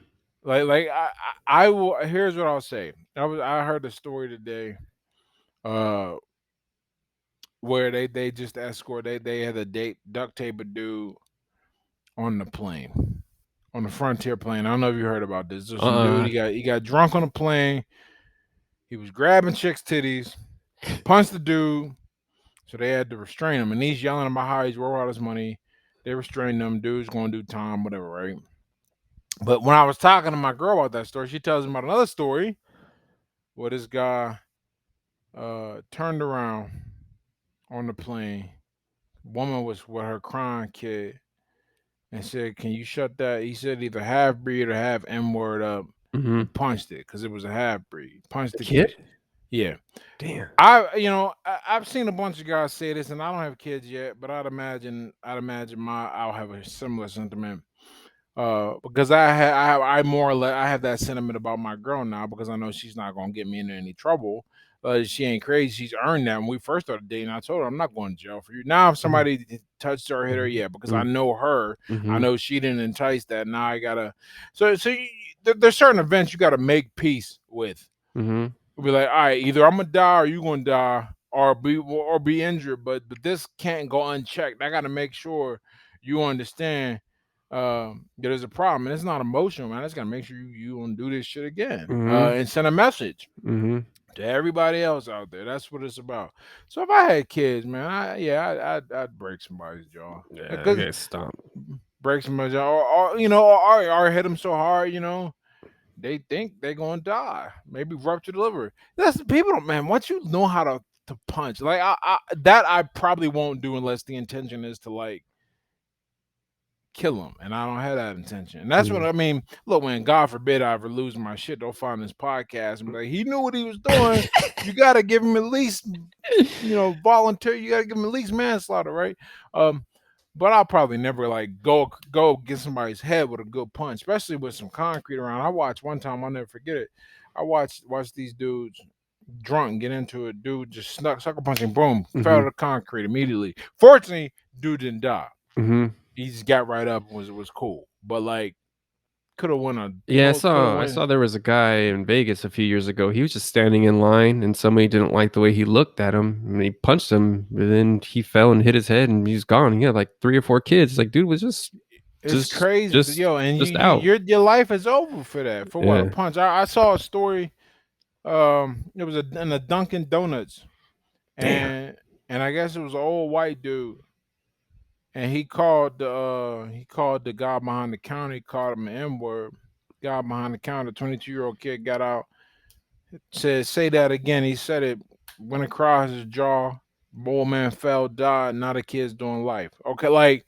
[SPEAKER 2] I will. Here's what I'll say. I heard a story today, uh, where they just escort they had a date duct tape a dude on the plane, on the Frontier plane. I don't know if you heard about this. There's some dude
[SPEAKER 1] Uh-uh.
[SPEAKER 2] he got drunk on the plane. He was grabbing chicks' titties, punched the dude, so they had to restrain him. And he's yelling about how he's worth all his money. They restrained him. Dude's going to do time, whatever, right? But when I was talking to my girl about that story, she tells me about another story where this guy turned around on the plane. Woman was with her crying kid and said, "Can you shut that?" He said either half breed or half N word up
[SPEAKER 1] Mm-hmm.
[SPEAKER 2] and punched it because it was a half breed. Punched
[SPEAKER 1] The
[SPEAKER 2] the
[SPEAKER 1] kid?
[SPEAKER 2] kid. Yeah.
[SPEAKER 1] Damn.
[SPEAKER 2] I've seen a bunch of guys say this, and I don't have kids yet, but I'd imagine I'll have a similar sentiment. Because I more or less I have that sentiment about my girl now because I know she's not gonna get me into any trouble. She ain't crazy. She's earned that. When we first started dating, I told her I'm not going to jail for you. Now, if
[SPEAKER 1] Mhm.
[SPEAKER 2] somebody touched her, or hit her, yeah, because I
[SPEAKER 1] Mhm.
[SPEAKER 2] know her. I
[SPEAKER 1] Mhm.
[SPEAKER 2] know she didn't entice that. Now I gotta. There's certain events you got to make peace with.
[SPEAKER 1] Mhm.
[SPEAKER 2] We'll be like, all right, either I'm gonna die or you gonna die, or be injured. But this can't go unchecked. I got to make sure you understand that there's a problem, and it's not emotional, man. I just gotta make sure you don't do this shit again,
[SPEAKER 1] Mhm.
[SPEAKER 2] and send a message
[SPEAKER 1] Mhm.
[SPEAKER 2] to everybody else out there. That's what it's about. So if I had kids, man, I'd break somebody's jaw,
[SPEAKER 1] Yeah, I
[SPEAKER 2] because
[SPEAKER 1] guess stop.
[SPEAKER 2] break somebody's jaw, or hit them so hard, they think they're gonna die. Maybe rupture the liver. That's the people don't, man. Once you know how to punch, like I probably won't do unless the intention is to like kill them, and I don't have that intention. And that's what
[SPEAKER 1] Mhm.
[SPEAKER 2] I mean. Look, when God forbid I ever lose my shit, they'll find this podcast and be like, he knew what he was doing. You gotta give him at least, volunteer. You gotta give him at least manslaughter, right? Um, but I'll probably never like go get somebody's head with a good punch, especially with some concrete around. I watched one time, I'll never forget it. I watched these dudes drunk get into it. Dude just sucker punching, boom, fell to
[SPEAKER 1] Mhm.
[SPEAKER 2] the concrete immediately. Fortunately, dude didn't die.
[SPEAKER 1] Mhm.
[SPEAKER 2] He just got right up and was cool. But like could have won a
[SPEAKER 1] Yeah,
[SPEAKER 2] could have
[SPEAKER 1] I
[SPEAKER 2] won.
[SPEAKER 1] saw there was a guy in Vegas a few years ago. He was just standing in line, and somebody didn't like the way he looked at him, and he punched him. And then he fell and hit his head, and he's gone. He had like 3 or 4 kids. Like, dude was
[SPEAKER 2] It's crazy,
[SPEAKER 1] just,
[SPEAKER 2] yo, and
[SPEAKER 1] just out.
[SPEAKER 2] your life is over for that. For what, a
[SPEAKER 1] Yeah.
[SPEAKER 2] punch? I saw a story. It was in a Dunkin' Donuts,
[SPEAKER 1] Damn.
[SPEAKER 2] and I guess it was an old white dude, and he called the guy behind the counter. He called him an N word. Guy behind the counter, 22-year-old kid, got out, said, "Say that again." He said it, went across his jaw. Old man fell, died. Now the kid's doing life. Okay, like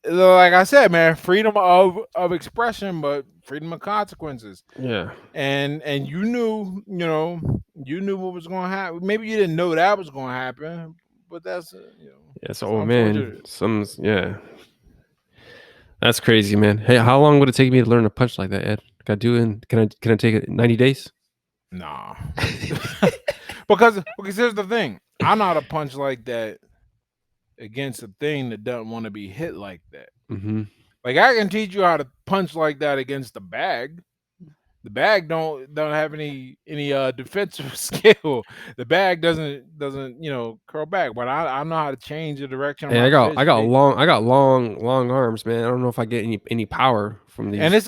[SPEAKER 2] like I said, man, freedom of expression, but freedom of consequences.
[SPEAKER 1] Yeah.
[SPEAKER 2] And you knew what was going to happen. Maybe you didn't know that was going to happen, but
[SPEAKER 1] Yeah. So,
[SPEAKER 2] it's
[SPEAKER 1] oh man,
[SPEAKER 2] unfortunate.
[SPEAKER 1] yeah, that's crazy, man. Hey, how long would it take me to learn a punch like that, Ed? Can I do it? Can I take it 90 days?
[SPEAKER 2] Nah, because here's the thing. I know how to punch like that against a thing that doesn't want to be hit like that.
[SPEAKER 1] Mm-hmm.
[SPEAKER 2] Like I can teach you how to punch like that against the bag. The bag don't have any defensive skill. The bag doesn't curl back. But I know how to change the direction of
[SPEAKER 1] Hey,
[SPEAKER 2] my
[SPEAKER 1] I
[SPEAKER 2] fist.
[SPEAKER 1] got long arms, man. I don't know if I get any power from
[SPEAKER 2] And
[SPEAKER 1] these.
[SPEAKER 2] it's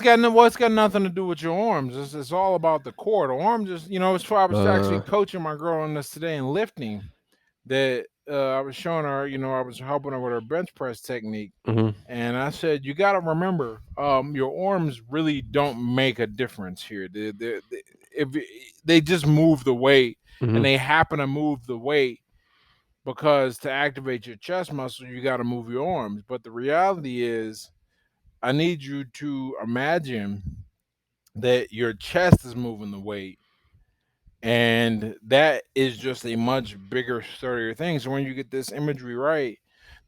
[SPEAKER 2] got nothing to do with your arms. It's all about the core. The arm just it's why I was actually
[SPEAKER 1] Uh.
[SPEAKER 2] coaching my girl on this today in lifting. That I was showing her. I was helping her with her bench press technique.
[SPEAKER 1] Mhm.
[SPEAKER 2] And I said, you got to remember, your arms really don't make a difference here. If they just move the weight, and
[SPEAKER 1] Mhm.
[SPEAKER 2] they happen to move the weight because to activate your chest muscle, you got to move your arms. But the reality is, I need you to imagine that your chest is moving the weight, and that is just a much bigger, sturdier thing. So when you get this imagery right,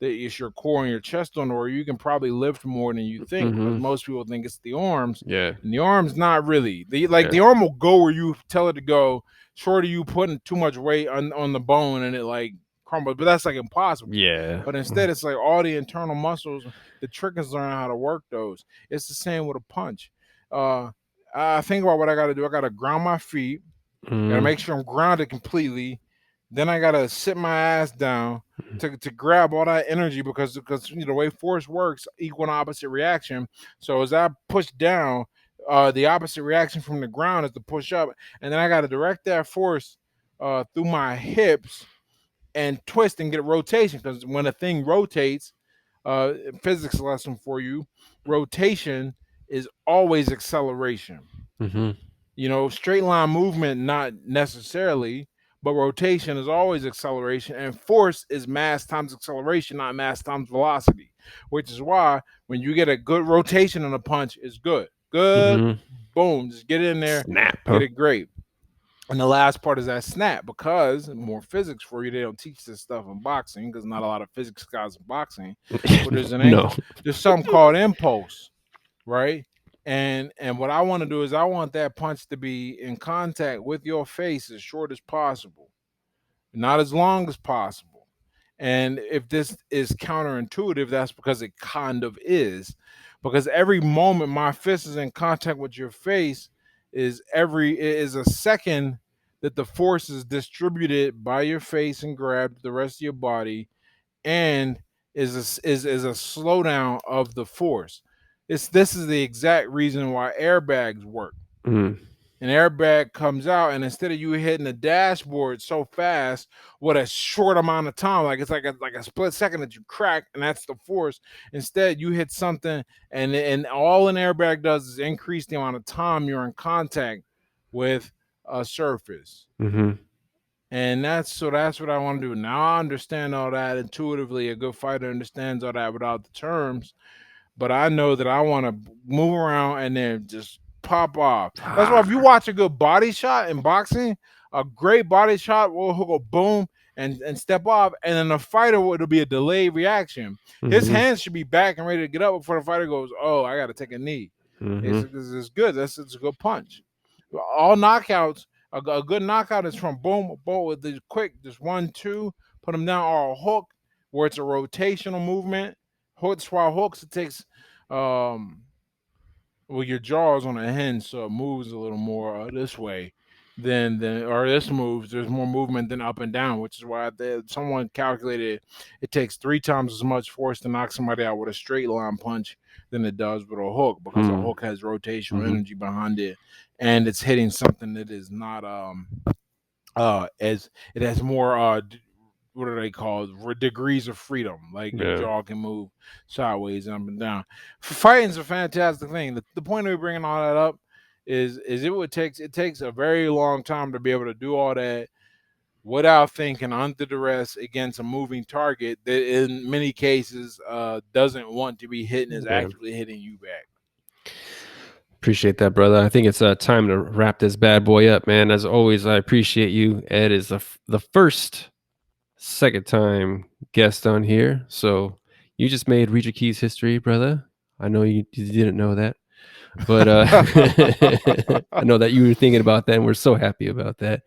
[SPEAKER 2] that it's your core and your chest on, or you can probably lift more than you think, because
[SPEAKER 1] Mhm.
[SPEAKER 2] most people think it's the arms,
[SPEAKER 1] Yeah.
[SPEAKER 2] and the arms not really. The
[SPEAKER 1] Yeah.
[SPEAKER 2] arm will go where you tell it to go, short of you putting too much weight on the bone and it like crumbles. But that's like impossible.
[SPEAKER 1] Yeah.
[SPEAKER 2] But instead, it's like all the internal muscles. The trick is learning how to work those. It's the same with a punch. Uh, I think about what I got to do. I got to ground my feet. Gotta
[SPEAKER 1] Mhm.
[SPEAKER 2] make sure I'm grounded completely. Then I gotta sit my ass down to grab all that energy, because the way force works, equal and opposite reaction. So as I push down, the opposite reaction from the ground is to push up, and then I gotta direct that force through my hips and twist and get a rotation. Because when a thing rotates, uh, physics lesson for you, rotation is always acceleration.
[SPEAKER 1] Mhm.
[SPEAKER 2] Straight line movement, not necessarily, but rotation is always acceleration, and force is mass times acceleration, not mass times velocity. Which is why when you get a good rotation on a punch, it's good. Good,
[SPEAKER 1] Mhm.
[SPEAKER 2] boom, just get in there,
[SPEAKER 1] Snap,
[SPEAKER 2] get
[SPEAKER 1] huh?
[SPEAKER 2] it great. And the last part is that snap, because more physics for you. They don't teach this stuff in boxing because not a lot of physics guys in boxing. But
[SPEAKER 1] No.
[SPEAKER 2] there's something called impulse, right? And what I want to do is I want that punch to be in contact with your face as short as possible, not as long as possible. And if this is counterintuitive, that's because it kind of is. Because every moment my fist is in contact with your face is a second that the force is distributed by your face and grabbed to the rest of your body, and is a slowdown of the force. This is the exact reason why airbags work.
[SPEAKER 1] Mhm.
[SPEAKER 2] An airbag comes out, and instead of you hitting the dashboard so fast with a short amount of time, like it's like a split second that you crack, and that's the force. Instead, you hit something, and all an airbag does is increase the amount of time you're in contact with a surface.
[SPEAKER 1] Mhm.
[SPEAKER 2] And that's what I want to do. Now I understand all that intuitively. A good fighter understands all that without the terms, but I know that I want to move around and then just pop off. That's why if you
[SPEAKER 1] Ah.
[SPEAKER 2] watch a good body shot in boxing, a great body shot will he'll go boom and step off, and then the fighter it'll be a delayed reaction. His
[SPEAKER 1] Mhm.
[SPEAKER 2] hands should be back and ready to get up before the fighter goes, "Oh, I got to take a knee."
[SPEAKER 1] Mhm.
[SPEAKER 2] It's good. It's a good punch. All knockouts, a good knockout is from boom, boom with the quick, just 1, 2, put them down, or a hook where it's a rotational movement. Hooks while hooks, it takes um well, your jaw is on a hinge, so it moves a little more this way than or this moves. There's more movement than up and down, which is why someone calculated it takes 3 times as much force to knock somebody out with a straight line punch than it does with a hook, because a
[SPEAKER 1] Hmm.
[SPEAKER 2] hook has rotational
[SPEAKER 1] Mhm.
[SPEAKER 2] energy behind it, and it's hitting something that is not as it has more what are they called, degrees of freedom, like your
[SPEAKER 1] Yeah.
[SPEAKER 2] jaw can move sideways and up and down. Fighting's a fantastic thing. The point of me bringing all that up is it takes a very long time to be able to do all that without thinking, under duress against a moving target that in many cases doesn't want to be hit and is
[SPEAKER 1] Yeah.
[SPEAKER 2] actually hitting you back.
[SPEAKER 1] Appreciate that, brother. I think it's time to wrap this bad boy up, man. As always, I appreciate you. Ed is the first second time guest on here. So you just made Reacher Keys history, brother. I know you didn't know that. But I know that you were thinking about that, and we're so happy about that.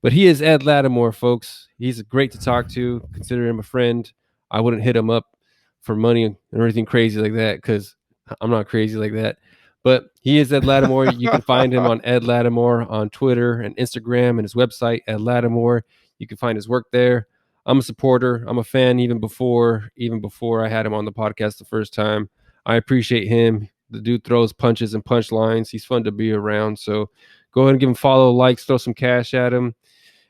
[SPEAKER 1] But he is Ed Latimore, folks. He's great to talk to. Consider him a friend. I wouldn't hit him up for money or anything crazy like that because I'm not crazy like that. But he is Ed Latimore. You can find him on Ed Latimore on Twitter and Instagram and his website, Ed Latimore. You can find his work there. I'm a supporter. I'm a fan even before I had him on the podcast the first time. I appreciate him. The dude throws punches and punchlines. He's fun to be around. So go ahead and give him follow, likes, throw some cash at him.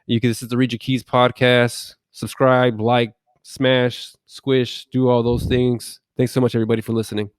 [SPEAKER 1] This is the Read Your Keys podcast. Subscribe, like, smash, squish, do all those things. Thanks so much, everybody, for listening.